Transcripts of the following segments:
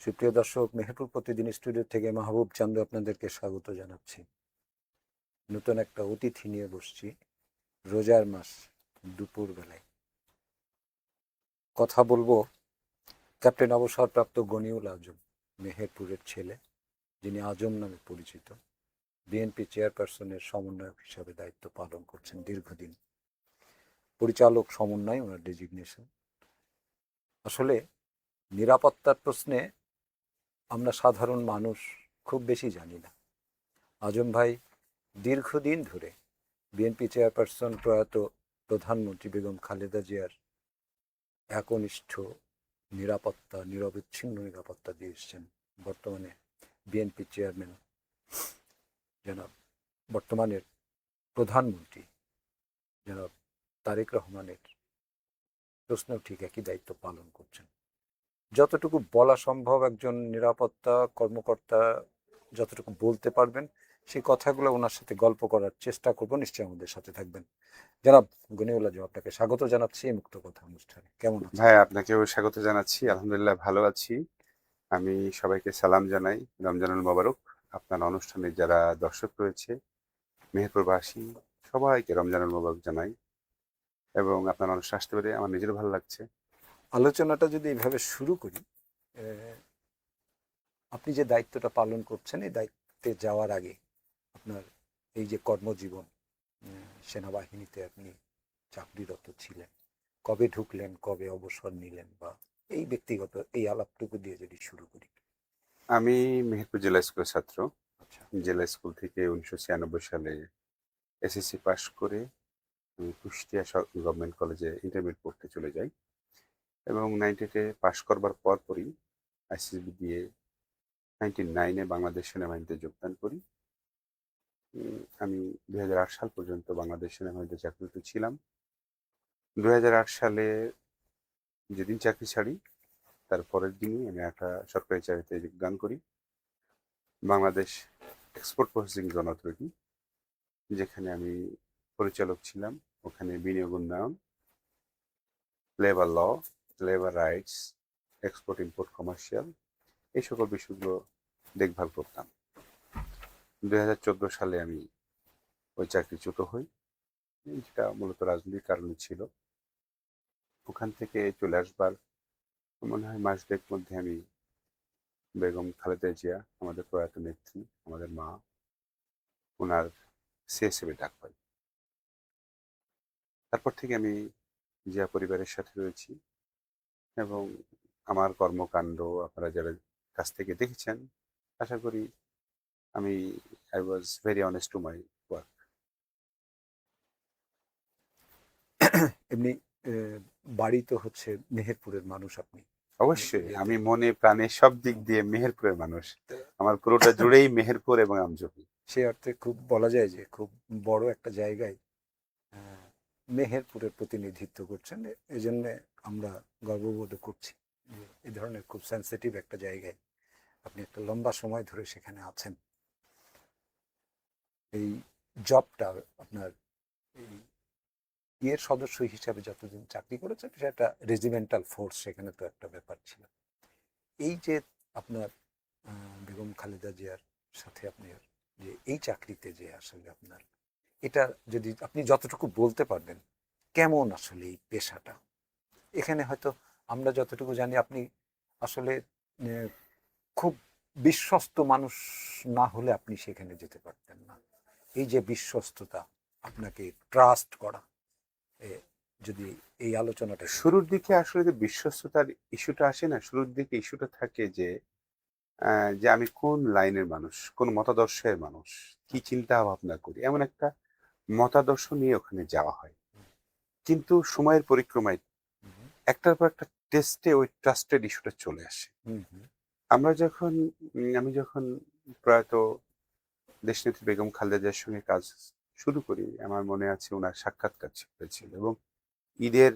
সুপ্রিয় দর্শক, মেহেরপুর প্রতিদিন স্টুডিও থেকে মাহবুব চান্দু আপনাদেরকে স্বাগত জানাচ্ছি। নতুন একটা অতিথি নিয়ে বসছি। রোজার মাস, দুপুর বেলায় কথা বলবো ক্যাপ্টেন অবসরপ্রাপ্ত গনিউল আজম, মেহেরপুরের ছেলে, যিনি আজম নামে পরিচিত। বিএনপি চেয়ারপারসনের সমন্বয়ক হিসাবে দায়িত্ব পালন করছেন দীর্ঘদিন। পরিচালক সমন্বয় ওনার ডেজিগনেশন। আসলে নিরাপত্তার প্রশ্নে আমরা সাধারণ মানুষ খুব বেশি জানি না। আজম ভাই দীর্ঘদিন ধরে বিএনপি চেয়ারপারসন প্রয়াত প্রধানমন্ত্রী বেগম খালেদা জিয়ার একনিষ্ঠ নিরাপত্তা, নিরবিচ্ছিন্ন নিরাপত্তা দিয়ে এসছেন। বর্তমানে বিএনপি চেয়ারম্যান জনাব, বর্তমানের প্রধানমন্ত্রী জনাব তারেক রহমানের প্রশ্নেও ঠিক একই দায়িত্ব পালন করছেন। যতটুকু বলা সম্ভব একজন নিরাপত্তা কর্মকর্তা যতটুকু বলতে পারবেন, সেই কথাগুলো ওনার সাথে গল্প করার চেষ্টা করবো। নিশ্চয়ই আমাদের সাথে থাকবেন। জনাব গনিউল আজম, আপনাকে স্বাগত জানাচ্ছি এই মুক্ত কথা অনুষ্ঠানে। কেমন আছেন? ভাই, আপনাকেও স্বাগত জানাচ্ছি। আলহামদুলিল্লাহ, ভালো আছি। আমি সবাইকে সালাম জানাই, রমজানুল মোবারক। আপনার অনুষ্ঠানে যারা দর্শক রয়েছে, মেহেরপুরবাসী, সবাইকে রমজানুল মোবারক জানাই। এবং আপনার অনুষ্ঠান আসতে পেরে আমার নিজেরও ভালো লাগছে। আলোচনাটা যদি এইভাবে শুরু করি, আপনি যে দায়িত্বটা পালন করছেন, এই দায়িত্বে যাওয়ার আগে আপনার এই যে কর্মজীবন, সেনাবাহিনীতে আপনি চাকরিরত ছিলেন, কবে ঢুকলেন, কবে অবসর নিলেন, বা এই ব্যক্তিগত এই আলাপটুকু দিয়ে যদি শুরু করি। আমি মেহেরপুর জেলা স্কুলের ছাত্র। আচ্ছা। জেলা স্কুল থেকে 1996 সালে এসএসসি পাশ করে আমি কুষ্টিয়া গভর্নমেন্ট কলেজে ইন্টারমিডিয়েট পড়তে চলে যাই এবং 98-এ পাশ করবার পরপরই আইসিসবি দিয়ে 99-এ বাংলাদেশ সেনাবাহিনীতে যোগদান করি। আমি 2008 সাল পর্যন্ত বাংলাদেশ সেনাবাহিনীতে চাকরিরত ছিলাম। 2008 সালে যেদিন চাকরি ছাড়ি, তার পরের দিনই আমি একটা সরকারি চাকরিতে যোগদান করি, Bangladesh export processing zone authority, যেখানে আমি পরিচালক ছিলাম। ওখানে বিনিয়োগ উন্নয়ন, labour law, labour rights, export import commercial, এই সকল বিষয়গুলো দেখভাল করতাম। 2014 সালে আমি ওই চাকরিচ্যুত হই, যেটা মূলত রাজনৈতিক কারণে ছিল। ওখান থেকে চলে আসবার মনে হয় মাস দেড়েক মধ্যে আমি বেগম খালেদা জিয়া, আমাদের প্রয়াত নেত্রী, আমাদের মা, ওনার সিএসএফে ডাক পাই। তারপর থেকে আমি জিয়া পরিবারের সাথে রয়েছি এবং আমার কর্মকাণ্ড আপনারা যারা কাছ থেকে দেখেছেন, আশা করি আমি I was very honest to my work. এমনি বাড়ি তো হচ্ছে মেহেরপুরের মানুষ আপনি। অবশ্যই ইয়েতে আমি মনে প্রাণে সব দিক দিয়ে মেহেরপুরের মানুষ। আমার পুরোটা জুড়েই মেহেরপুর এবং আমজপি। সে অর্থে খুব বলা যায় যে খুব বড় একটা জায়গায় আহ, মেহেরপুরের প্রতিনিধিত্ব করছেন। এই জন্য আমরা গর্ববোধ করছি যে এই ধরনের খুব সেন্সিটিভ একটা জায়গায় আপনি একটা লম্বা সময় ধরে সেখানে আছেন। এই জবটা আপনার এই ইয়ের সদস্য হিসাবে যতদিন চাকরি করেছেন, সেটা রেজিমেন্টাল ফোর্স, সেখানে তো একটা ব্যাপার ছিল। এই যে আপনার বেগম খালেদা জিয়ার সাথে আপনি যে এই চাকরিতে যে আসলে আপনার এটা যদি আপনি যতটুকু বলতে পারবেন, কেমন আসলে এই পেশাটা? এখানে হয়তো আমরা যতটুকু জানি আপনি আসলে খুব বিশ্বস্ত মানুষ না হলে আপনি সেখানে যেতে পারতেন না। এই যে বিশ্বস্ততা, আপনাকে ট্রাস্ট করা, যদি এই আলোচনাটা একটু শুরুর দিকে করেন। আসলে যে বিশ্বস্ততার ইস্যুটা আসে না, শুরুর দিকে ইস্যুটা থাকে যে যে আমি কোন লাইনের মানুষ, কোন মতাদর্শের মানুষ, কি আচ্ছা। চিন্তা ভাবনা করি, এমন একটা মতাদর্শ নিয়ে ওখানে যাওয়া হয়। কিন্তু সময়ের পরিক্রমায় হুম একটার পর একটা টেস্টে ওই ট্রাস্টেড ইস্যুটা চলে আসে। হুম হুম আমরা যখন আমি যখন প্রয়াত দেশনেত্রী বেগম খালেদা জিয়ার সঙ্গে কাজ শুরু করি, আমার মনে আছে ওনার সাক্ষাৎকার হয়েছিল এবং ঈদের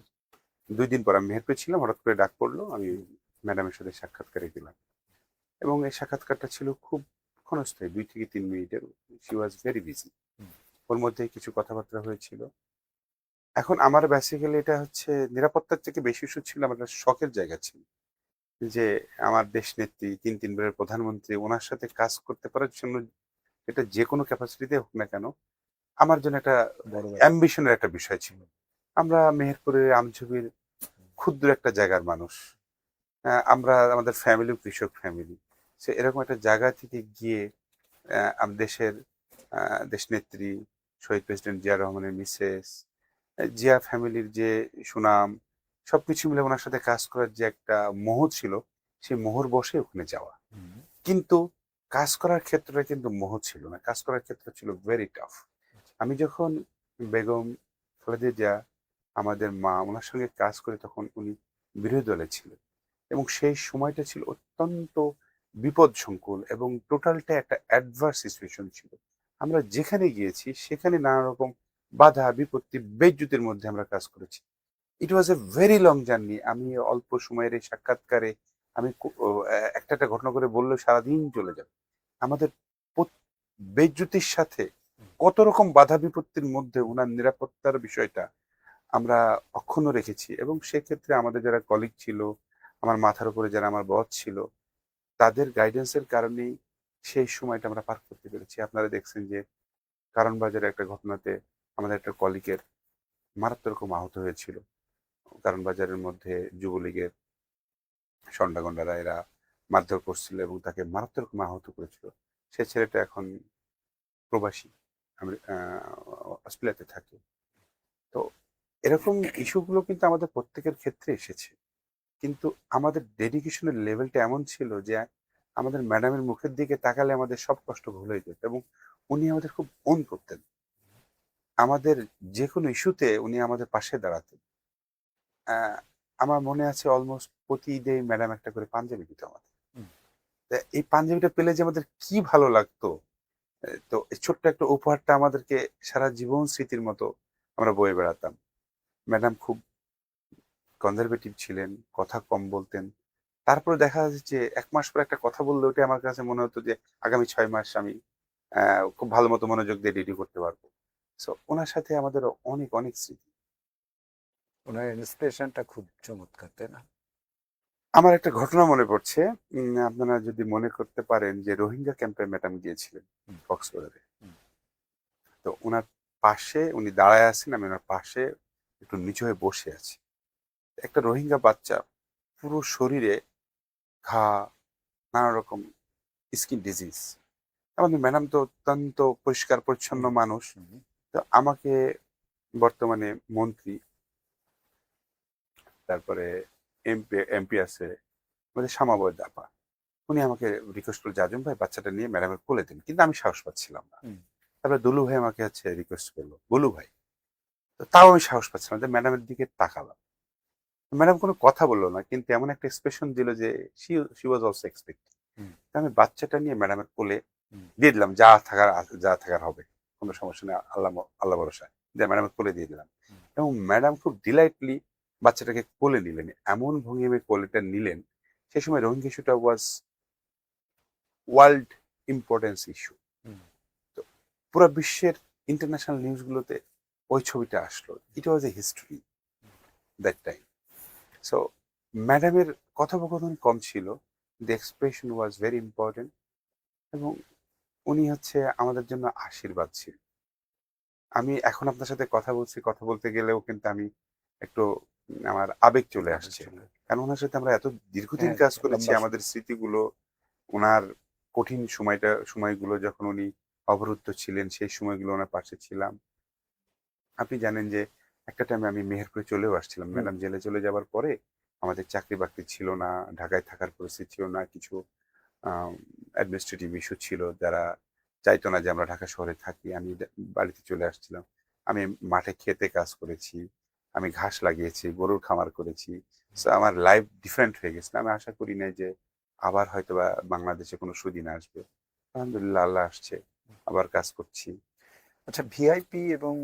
2 দিন পর আমি মেহেরপুরে ছিলাম, হঠাৎ করে ডাক পড়লো, আমি ম্যাডামের সাথে সাক্ষাৎকারে গেলাম এবং এই সাক্ষাৎকারটা ছিল খুব ক্ষণস্থায়ী, 2 থেকে 3 মিনিটের। She was very busy. হুম ওর মধ্যে কিছু কথাবার্তা হয়েছিল। এখন আমার বেসিক্যালি এটা হচ্ছে নিরাপত্তার থেকে বেশি ইস্যু ছিল, আমার একটা শখের জায়গা ছিল যে আমার দেশ নেত্রী, তিনবারের প্রধানমন্ত্রী, ওনার সাথে কাজ করতে পারার জন্য এটা যে কোনো ক্যাপাসিটিতে হোক না কেন, আমার জন্য একটা বড় ব্যাপার। অ্যাম্বিশনের একটা বিষয় ছিল। আমরা মেহেরপুরের আমঝুবির ক্ষুদ্র একটা জায়গার মানুষ। আমরা আমাদের ফ্যামিলি কৃষক ফ্যামিলি। সে এরকম একটা জায়গা থেকে গিয়ে দেশের দেশনেত্রী শহীদ প্রেসিডেন্ট জিয়া রহমানের মিসেস, জিয়া ফ্যামিলির যে সুনাম, সবকিছু মিলে ওনার সাথে কাজ করার যে একটা মোহ ছিল, সেই মোহর বশে ওখানে যাওয়া। হুম। কিন্তু কাজ করার ক্ষেত্রে কিন্তু মোহ ছিল না, কাজ করার ক্ষেত্রে ছিল ভেরি টাফ। আমি যখন বেগম খালেদা জিয়া আমাদের মা ওনার সঙ্গে কাজ করে, তখন উনি বিরোধী দলে ছিলেন এবং সেই সময়টা ছিল অত্যন্ত বিপদসংকুল এবং টোটালটা একটা অ্যাডভার্স সিচুয়েশন ছিল। আমরা যেখানে গিয়েছি সেখানে নানা রকম বাধা বিপত্তি বেজ্জুতির মধ্যে আমরা কাজ করেছি। ইট ওয়াজ এ ভেরি লং জার্নি। আমি অল্প সময়ের এই সাক্ষাৎকারে আমি একটা একটা ঘটনা করে বললেও সারাদিন চলে যাবে। আমাদের বেজ্জুতির সাথে কত রকম বাধা বিপত্তির মধ্যে ওনার নিরাপত্তার বিষয়টা আমরা অক্ষুণ্ণ রেখেছি এবং সেক্ষেত্রে আমাদের যারা কলিগ ছিল, আমার মাথার উপরে যারা আমার বস ছিল, তাদের গাইডেন্সের কারণেই সেই সময়টা আমরা পার করতে পেরেছি। আপনারা দেখছেন যে কারণ বাজারে একটা ঘটনাতে আমাদের একটা কলিগের মারাত্মক রকম আহত হয়েছিল। কারণ বাজারের মধ্যে যুবলীগের সন্ডাগন্ডারা এরা মারধর করছিল এবং তাকে মারাত্মক রকম আহত করেছিল। সে ছেলেটা এখন প্রবাসী, অস্ট্রেলিয়াতে থাকে। তো এরকম ইস্যুগুলো কিন্তু আমাদের প্রত্যেকের ক্ষেত্রে এসেছে, কিন্তু আমাদের ডেডিকেশনের লেভেলটা এমন ছিল যে আমাদের ম্যাডামের মুখের দিকে তাকালে আমাদের সব কষ্ট ভুলে যেত এবং উনি আমাদের খুব অন করতেন। আমাদের যে কোনো ইস্যুতে উনি আমাদের পাশে দাঁড়াতেন। আমার মনে আছে অলমোস্ট প্রতি ঈদে ম্যাডাম একটা করে পাঞ্জাবি দিত আমাদের। হুম। তা এই পাঞ্জাবিটা পেলে যে আমাদের কি ভালো লাগতো। তো এই ছোট্ট একটা উপহারটা আমাদেরকে সারা জীবন স্মৃতির মতো আমরা বয়ে বেড়াতাম। ম্যাডাম খুব কনজারভেটিভ ছিলেন, কথা কম বলতেন। তারপরে দেখা যাচ্ছে যে ১ মাস পর একটা কথা বললে ওটা আমার কাছে মনে হতো যে আগামী ৬ মাস আমি খুব ভালো মতো মনোযোগ দিয়ে রেডি করতে পারবো। সো উনার সাথে আমাদের অনেক, অনেক স্মৃতি। ওনার ইন্সপিরেশনটা খুব চমৎকার, তাই না? আমার একটা ঘটনা মনে পড়ছে। আপনারা যদি মনে করতে পারেন যে রোহিঙ্গা ক্যাম্পে ম্যাডাম গিয়েছিলেন হুম। কক্সবাজারে। হুম। তো উনার পাশে উনি দাঁড়ায় আছেন, আমি উনার পাশে একটু নিচু হয়ে বসে আছি। একটা রোহিঙ্গা বাচ্চা পুরো শরীরে ঘা, নানা রকম স্কিন ডিজিজ। আমাদের ম্যাডাম তো অত্যন্ত পরিষ্কার পরিচ্ছন্ন হুম। মানুষ। হুম। তো আমাকে বর্তমানে মন্ত্রী, তারপরে এমপি আছে, আমাদের শ্যামাবয় আপা। উনি আমাকে রিকোয়েস্ট করল যে আজম ভাই বাচ্চাটা নিয়ে ম্যাডামের কোলে দিন। কিন্তু আমি সাহস পাচ্ছিলাম না। হুম। তারপরে দুলু ভাই আমাকে হচ্ছে রিকোয়েস্ট করলো, বলু ভাই। তো তাও আমি সাহস পাচ্ছিলাম যে ম্যাডামের দিকে তাকালাম। ম্যাডাম কোনো কথা বললো না, কিন্তু এমন একটা এক্সপ্রেশন দিল যে শি ওয়াজ অলসো এক্সপেক্টিং। হুম। আমি বাচ্চাটা নিয়ে ম্যাডামের কোলে হুম। দিয়ে দিলাম, যা থাকার যা থাকার হবে, কোনো সমস্যা নেই, আল্লাহ ভরসা দিয়ে ম্যাডামের কোলে দিয়ে দিলাম। হুম। এবং ম্যাডাম খুব ডিলাইটলি বাচ্চাটাকে কোলে নিলেন, এমন ভঙ্গিমে কোলেটা নিলেন। সেই সময় রোহিঙ্গা ইস্যুটা ওয়াজ ওয়ার্ল্ড ইম্পর্টেন্স ইস্যু। হুম। তো পুরো বিশ্বের ইন্টারন্যাশনাল নিউজগুলোতে ওই ছবিটা আসলো। ইট ওয়াজ a history that time. So ম্যাডামের কথোপকথন কম ছিল, the expression was very important এবং উনি হচ্ছে আমাদের জন্য আশীর্বাদ ছিল। আমি এখন আপনার সাথে কথা বলছি, কথা বলতে গেলেও কিন্তু আমি একটু আমার আবেগ চলে আবেগ আসছে। চলে। কারণ ওনার সাথে আমরা এত দীর্ঘদিন হ্যাঁ, কাজ করেছি, লম্বা আমাদের সময়। স্মৃতিগুলো, ওনার কঠিন সময়গুলো যখন উনি অবরুদ্ধ ছিলেন, সেই সময়গুলো ওনার পাশে ছিলাম। আপনি জানেন যে একটা টাইমে আমি মেহেরপুরে চলেও আসছিলাম। হুম। ম্যাডাম জেলে চলে যাবার পরে আমাদের চাকরি বাকরি ছিল না, ঢাকায় থাকার পরিস্থিতি ছিল না। কিছু অ্যাডমিনিস্ট্রেটিভ ইস্যু ছিল, যারা চাইতো না যে আমরা ঢাকা শহরে থাকি। আমি বাড়িতে চলে আসছিলাম। আমি মাঠে খেতে কাজ করেছি, আমি ঘাস লাগিয়েছি, গরুর খামার করেছি। সো আমার লাইফ ডিফারেন্ট হয়ে গেছে। আমি আশা করি নাই যে আবার হয়তোবা বাংলাদেশে কোনো সুদিন আসবে। আলহামদুলিল্লাহ আল্লাহ আসছে, আবার কাজ করছি। আচ্ছা, ভিআইপি এবং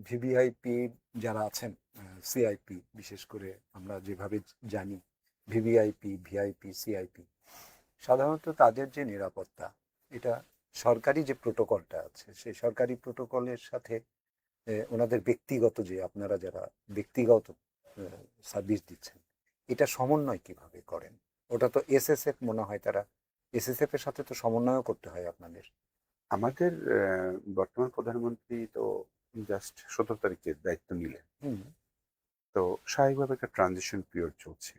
ভিভিআইপি যারা আছেন, সিআইপি বিশেষ করে আমরা যেভাবে জানি, ভিভিআইপি, ভিআইপি, সিআইপি, সাধারণত তাদের যে নিরাপত্তা, এটা সরকারি যে প্রোটোকলটা আছে সেই সরকারি প্রোটোকলের সাথে ওনাদের ব্যক্তিগত, যে আপনারা যারা ব্যক্তিগত সার্ভিস দিচ্ছেন, এটা সমন্বয় কিভাবে করেন? ওটা তো এসএসএফ মনে হয়, তারা এসএসএফ এর সাথে তো সমন্বয় করতে হয় আপনাদের। আমাদের বর্তমান প্রধানমন্ত্রী তো জাস্ট 17 তারিখে দায়িত্ব নিলেন। হুম। তো স্বাভাবিকভাবে একটা ট্রানজিশন পিরিয়ড চলছে।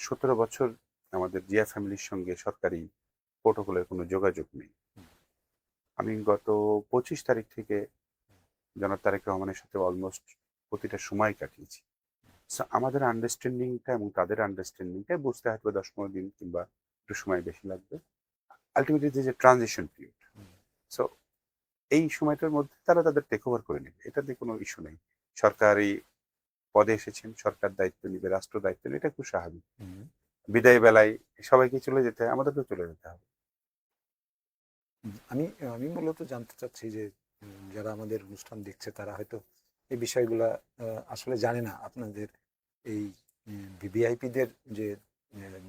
17 বছর আমাদের জিয়া ফ্যামিলির সঙ্গে সরকারি প্রোটোকলের কোনো যোগাযোগ নেই। আমি গত 25 তারিখ থেকে জনাব তারেক রহমানের সাথে অলমোস্ট প্রতিটা সময় কাটিয়েছি। সো আমাদের আন্ডারস্ট্যান্ডিংটা এবং তাদের আন্ডারস্ট্যান্ডিংটা বুঝতে হয়তো 10-15 দিন কিংবা একটু সময় বেশি লাগবে। আলটিমেটলি যে ট্রানজিশন পিরিয়ড, সো এই সময়টার মধ্যে তারা তাদের টেক ওভার করে নেবে, এটাতে কোনো ইস্যু নেই। সরকারি পদে এসেছেন, সরকার দায়িত্ব নিবে, রাষ্ট্র দায়িত্ব নেবে, এটা খুব স্বাভাবিক। বিদায় বেলায় সবাইকে চলে যেতে হয়, আমাদেরকেও চলে যেতে হবে। আমি আমি মূলত জানতে চাচ্ছি যে যারা আমাদের অনুষ্ঠান দেখছে তারা হয়তো এই বিষয়গুলা আসলে জানে না, আপনাদের এই ভিভিআইপিদের যে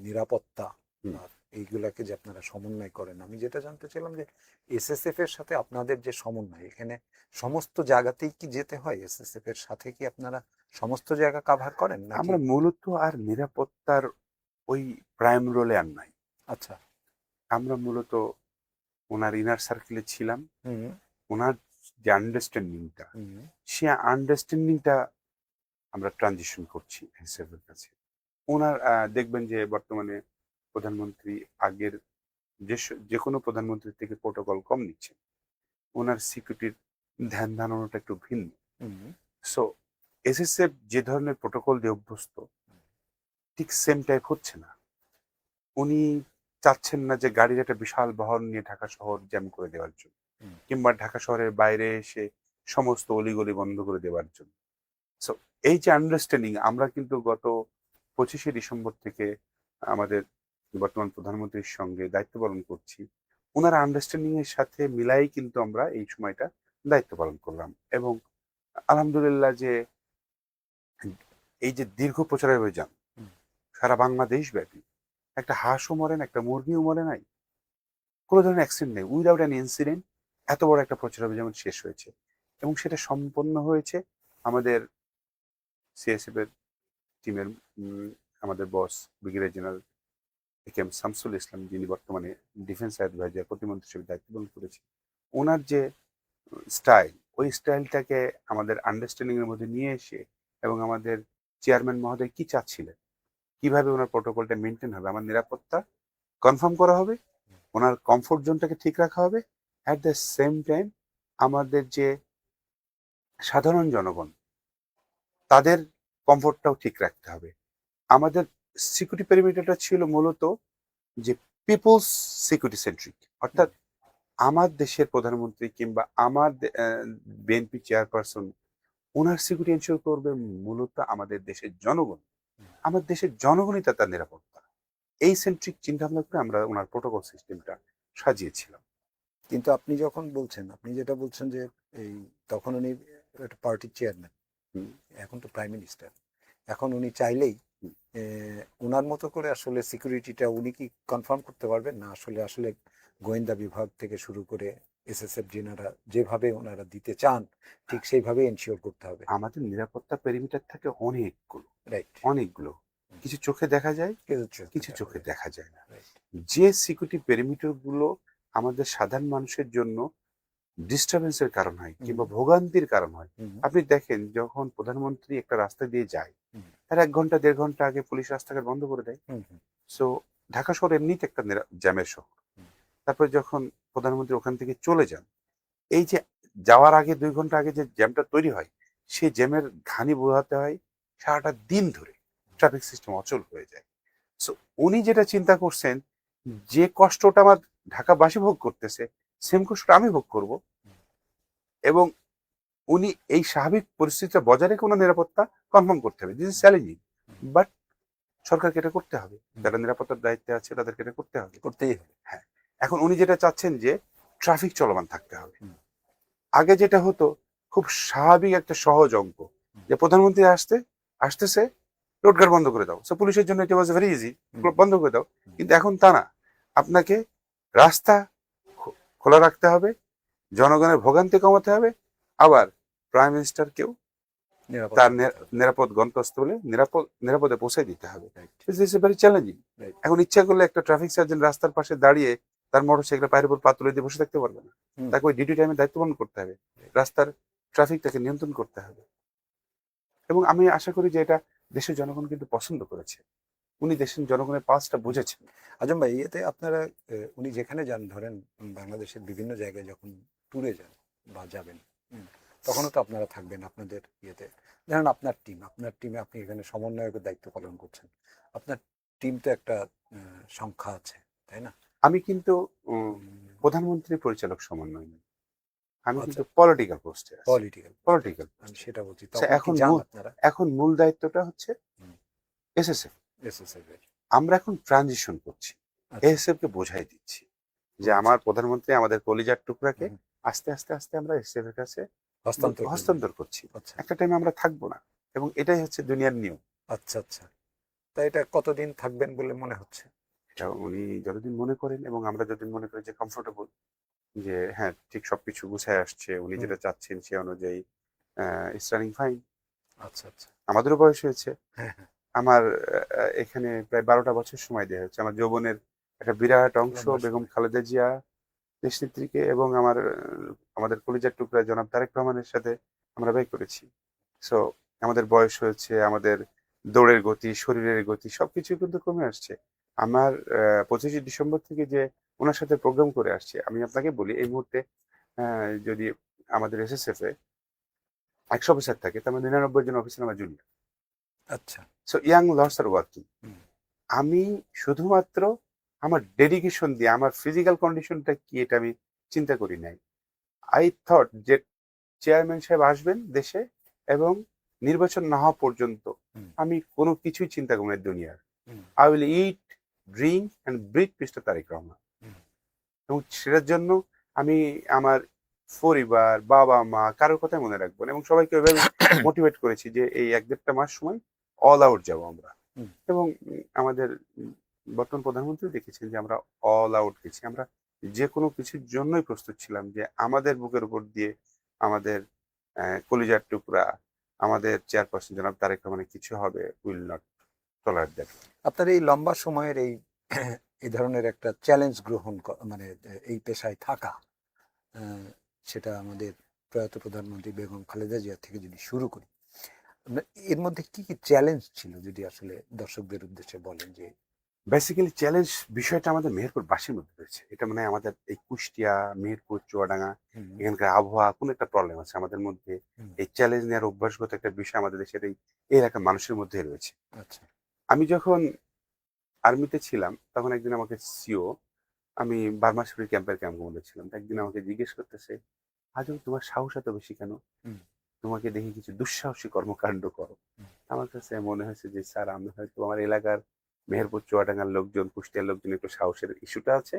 নিরাপত্তা হুম। বা এইগুলাকে যে আপনারা সমন্বয় করেন। আমি যেটা জানতে চাইলাম যে এসএসএফ এর সাথে আপনাদের যে সমন্বয়, এখানে সমস্ত জায়গাতেই কি যেতে হয়? এসএসএফ এর সাথে কি আপনারা সমস্ত জায়গা কাভার করেন নাকি? আমরা মূলত আর নিরাপত্তার ওই প্রাইম রোলে আর নাই। আচ্ছা। আমরা মূলত ওনার ইনার সার্কেলে ছিলাম। হুম। ওনার যে আন্ডারস্ট্যান্ডিংটা, হুম। সে আন্ডারস্ট্যান্ডিংটা আমরা ট্রানজিশন করছি এসএসএফ এর কাছে। ওনার দেখবেন যে বর্তমানে প্রধানমন্ত্রী আগের যে কোনো প্রধানমন্ত্রীর থেকে প্রোটোকল কম নিচ্ছেন। ওনার সিকিউরিটির ধ্যান ধারণাটা একটু ভিন্ন। হুম। সো এসএসএফ যে ধরনের প্রোটোকল দিয়ে অভ্যস্ত, ঠিক সেম টাইপ হচ্ছে না। উনি চাচ্ছেন না যে গাড়ির একটা বিশাল বহর নিয়ে ঢাকা শহর জ্যাম করে দেওয়ার জন্য, হুম। কিংবা ঢাকা শহরের বাইরে এসে সমস্ত অলিগলি বন্ধ করে দেওয়ার জন্য। সো এই যে আন্ডারস্ট্যান্ডিং, আমরা কিন্তু গত 25শে ডিসেম্বর থেকে আমাদের বর্তমান প্রধানমন্ত্রীর সঙ্গে দায়িত্ব পালন করছি। ওনার আন্ডারস্ট্যান্ডিং এর সাথে মিলাই কিন্তু আমরা এই সময়টা দায়িত্ব পালন করলাম। এবং আলহামদুলিল্লাহ যে এই যে দীর্ঘ প্রচারের অভিযান হুম। সারা বাংলাদেশ ব্যাপী, একটা হাঁসও মরে না, একটা মুরগিও মরে নাই, কোনো ধরনের অ্যাক্সিডেন্ট নেই, উইদাউট অ্যান ইনসিডেন্ট এত বড় একটা প্রচার অভিযান শেষ হয়েছে। এবং সেটা সম্পন্ন হয়েছে আমাদের সিএসএফ এর টিমের আমাদের বস brigadier general AKM Shamsul Islam, যিনি বর্তমানে ডিফেন্স অ্যাডভাইজার প্রতিমন্ত্রী হিসেবে দায়িত্ব পালন করেছেন। ওনার যে স্টাইল, ওই স্টাইলটাকে আমাদের আন্ডারস্ট্যান্ডিং এর মধ্যে নিয়ে এসে, এবং আমাদের চেয়ারম্যান মহোদয় কি চাচ্ছিলেন, কিভাবে ওনার প্রোটোকলটা মেনটেন হবে, আমার নিরাপত্তা কনফার্ম করা হবে, ওনার কমফোর্ট জোনটাকে ঠিক রাখা হবে, অ্যাট দ্য সেম টাইম আমাদের যে সাধারণ জনগণ, তাদের কমফোর্টটাও ঠিক রাখতে হবে। আমাদের সিকিউরিটি পেরিমিটারটা ছিল মূলত যে পিপলস সিকিউরিটি সেন্ট্রিক, অর্থাৎ আমার দেশের প্রধানমন্ত্রী কিংবা আমার বিএনপি চেয়ারপারসন, ওনার সিকিউরিটি এনশিওর করবে মূলত আমাদের দেশের জনগণ। আমার দেশের জনগণই তার নিরাপত্তা। এই সেন্ট্রিক চিন্তা ভাবনা করে আমরা ওনার প্রোটোকল সিস্টেমটা সাজিয়েছিলাম। কিন্তু আপনি যখন বলছেন, আপনি যেটা বলছেন যে এই তখন উনি একটা পার্টির চেয়ারম্যান, হুম, এখন তো প্রাইম মিনিস্টার, এখন উনি চাইলেই হুম। ওনার মতো করে আসলে সিকিউরিটিটা উনি কি কনফার্ম করতে পারবেন না? আসলে আসলে গোয়েন্দা বিভাগ থেকে শুরু করে এসএসএফ যেনারা যেভাবে ওনারা দিতে চান ঠিক সেইভাবে এনশিওর করতে হবে। আমাদের নিরাপত্তা পেরিমিটার থাকে অনেকগুলো, রাইট। অনেকগুলো। কিছু চোখে দেখা যায়, কিছু চোখে দেখা যায় না। রাইট। যে সিকিউরিটি পেরিমিটার গুলো আমাদের সাধারণ মানুষের জন্য ডিস্টারবেন্সের কারণ হয় কিংবা ভোগান্তির কারণ হয়, আপনি দেখেন যখন প্রধানমন্ত্রী একটা রাস্তা দিয়ে যায়, তার 1 ঘন্টা 1.5 ঘন্টা আগে পুলিশ রাস্তাঘাট বন্ধ করে দেয়। সো ঢাকা শহর এমনিতে একটা জ্যামের শহর। তারপরে যখন প্রধানমন্ত্রী ওখান থেকে চলে যান, এই যে যাওয়ার আগে 2 ঘন্টা আগে যে জ্যামটা তৈরি হয়, সেই জ্যামের ঘানি বোঝাতে হয় সারাটা দিন ধরে, ট্রাফিক সিস্টেম অচল হয়ে যায়। সো উনি যেটা চিন্তা করছেন, যে কষ্টটা আমার ঢাকাবাসী ভোগ করতেছে, সেম কষ্টটা আমি ভোগ করব। এবং উনি এই স্বাভাবিক পরিস্থিতিটা বজায় রেখে ওনার নিরাপত্তা কনফার্ম করতে হবে। দিস ইজ চ্যালেঞ্জিং, বাট সরকারকে এটা করতে হবে। যারা নিরাপত্তার দায়িত্বে আছে তাদেরকে এটা করতে হবে। করতেই হবে। হ্যাঁ, এখন উনি যেটা চাচ্ছেন যে ট্রাফিক চলমান থাকতে হবে। আগে যেটা হতো, খুব স্বাভাবিক একটা সহজ অঙ্ক, যে প্রধানমন্ত্রী আসতেছে, রোডঘাট বন্ধ করে দাও। সো পুলিশের জন্য এটা ওয়াজ ভেরি ইজি, বন্ধ করে দাও। কিন্তু এখন তা না, আপনাকে রাস্তা খোলা রাখতে হবে, জনগণের ভোগান্তি কমাতে হবে, আবার প্রাইম মিনিস্টারকেও নিরাপদ তার করতে হবে। নিরাপদ গন্তব্যস্থলে নিরাপদে পৌঁছে দিতে হবে। Right, this is very challenging. Right. এখন ইচ্ছা করলে একটা ট্রাফিক সার্জন রাস্তার পাশে দাঁড়িয়ে তার মোটরসাইকেল পায়ের উপর পা তুলে দিয়ে বসে থাকতে পারবে না। হুম, তাকে ওই ডিউটি টাইমে দায়িত্ব পালন করতে হবে, রাস্তার ট্রাফিকটাকে নিয়ন্ত্রণ করতে হবে। এবং আমি আশা করি যে এটা দেশের জনগণ কিন্তু পছন্দ করেছে, উনি দেশের জনগণের পালসটা বুঝেছেন। আজম ভাই, ইয়েতে আপনারা উনি যেখানে যান, ধরেন বাংলাদেশের বিভিন্ন জায়গায় যখন ট্যুরে যান বা যাবেন, তখনও তো আপনারা থাকবেন আপনাদের ইয়েতে। ধরেন আপনার টিমে আপনি এখানে সমন্বয়কের দায়িত্ব পালন করছেন। আপনার টিম তো একটা সংখ্যা আছে, তাই না? আমি কিন্তু উম, প্রধানমন্ত্রী পরিচালক সমন্বয় নই, আমি আচ্ছা, কিন্তু পলিটিক্যাল পোস্টে আছি। পলিটিক্যাল, পলিটিক্যাল আমি পোস্টে সেটা বলছি, আচ্ছা, তখন কি এখন যান মূল আপনারা? এখন মূল দায়িত্বটা হচ্ছে এসএসএফ। এসএসএফ। আমরা এখন ট্রানজিশন করছি, আচ্ছা, এসএসএফ কে বোঝাই দিচ্ছি যে আচ্ছা। আমার প্রধানমন্ত্রী আমাদের কলিজার টুকরাকে হুম, আস্তে আস্তে আস্তে আমরা এসএসএফ এর কাছে হস্তান্তর করবেন। হস্তান্তর করছি। আচ্ছা, একটা টাইমে আমরা থাকবো না, এবং এটাই হচ্ছে দুনিয়ার নিয়ম। আচ্ছা, আচ্ছা। তা এটা কতদিন থাকবেন বলে মনে হচ্ছে? এটা উনি যতদিন মনে করেন এবং আমরা যতদিন মনে করি যে কমফোর্টেবল, যে হ্যাঁ ঠিক সবকিছু গুছায় আসছে, উনি হুম, যেটা চাচ্ছেন সে অনুযায়ী ইটস রানিং ফাইন। আচ্ছা, আচ্ছা। আমাদেরও বয়স হয়েছে। হ্যাঁ, হ্যাঁ। আমার এখানে প্রায় 12টা বছর সময় দেওয়া হচ্ছে। আমার যৌবনের একটা বিরাট অংশ লম্বা বেগম সময়। খালেদা জিয়া দেশনেত্রীকে এবং আমাদের কলিজার টুকরা জনাব তারেক রহমানের সাথে আমরা ব্যয় করেছি। সো আমাদের বয়স হয়েছে, আমাদের দৌড়ের গতি, শরীরের গতি সবকিছু কিন্তু কমে আসছে। আমার 25শে ডিসেম্বর থেকে যে ওনার সাথে প্রোগ্রাম করে আসছি, আমি আপনাকে বলি এই মুহূর্তে যদি আমাদের এসএসএফ এ 100 অফিসার থাকে, তার মানে 99 জন অফিসার আমার জুনিয়র। আচ্ছা। So young lords are working. হুম, আমি শুধুমাত্র আমার ডেডিকেশন দিয়ে আমার ফিজিক্যাল কন্ডিশনটা কি এটা আমি চিন্তা করি নাই। আই থট যে চেয়ারম্যান সাহেব আসবেন দেশে এবং নির্বাচন না হওয়া পর্যন্ত হুম, আমি কোনো কিছুই চিন্তা করি না দুনিয়ার। হুম, I will eat, drink and breathe Mister Tareq Rahman. হুম। এবং সেটার জন্য আমি আমার পরিবার, বাবা মা কারোর কথাই মনে রাখবো না, এবং সবাইকে ওইভাবে মোটিভেট করেছি যে এই 1-1.5 মাস সময় অল আউট যাবো আমরা। হুম। এবং আমাদের বর্তমান প্রধানমন্ত্রী দেখেছেন যে আমরা অল আউট গেছি, আমরা যে কোনো কিছুর জন্যই প্রস্তুত ছিলাম যে আমাদের বুকের উপর দিয়ে আমাদের কলিজার টুকরা, আমাদের চেয়ারপারসন জনাব তারেক রহমানের কিছু হবে, উইল নট টলারেট দ্যাট। আপনার এই লম্বা সময়ের এই এই ধরনের একটা চ্যালেঞ্জ গ্রহণ মানে এই পেশায় থাকা, আহ, সেটা আমাদের প্রয়াত প্রধানমন্ত্রী বেগম খালেদা জিয়া থেকে যদি শুরু করি, এর মধ্যে কি কি চ্যালেঞ্জ ছিল যদি আসলে দর্শকদের উদ্দেশ্যে বলেন যে। বেসিক্যালি চ্যালেঞ্জ বিষয়টা আমাদের মেহেরপুর বাসীর মধ্যে রয়েছে। এটা মানে আমাদের এই কুষ্টিয়া, মেহেরপুর, চুয়াডাঙ্গা হুম, এখানকার আবহাওয়া কোনো একটা প্রবলেম আছে আমাদের মধ্যে। হুম। এই চ্যালেঞ্জ নেওয়ার অভ্যাসগত একটা বিষয় আমাদের দেশের এই এলাকার মানুষের মধ্যে রয়েছে। আচ্ছা। আমি যখন আর্মিতে ছিলাম তখন একদিন আমাকে সিও, আমি বার্মা শিবির ক্যাম্পের ক্যাম্প কমান্ডার ছিলাম। তো একদিন হুম, আমাকে জিজ্ঞেস করতেছে, "আজব তোমার সাহস এত বেশি কেন? হুম, তোমাকে দেখি কিছু দুঃসাহসী কর্মকাণ্ড করো।" হুম, আমার কাছে মনে হয়েছে যে স্যার আমি হয়তো আমার এলাকার মেহেরপুর চুয়াডাঙ্গার লোকজন, কুষ্টিয়ার লোকজন একটু সাহসের ইস্যুটা আছে।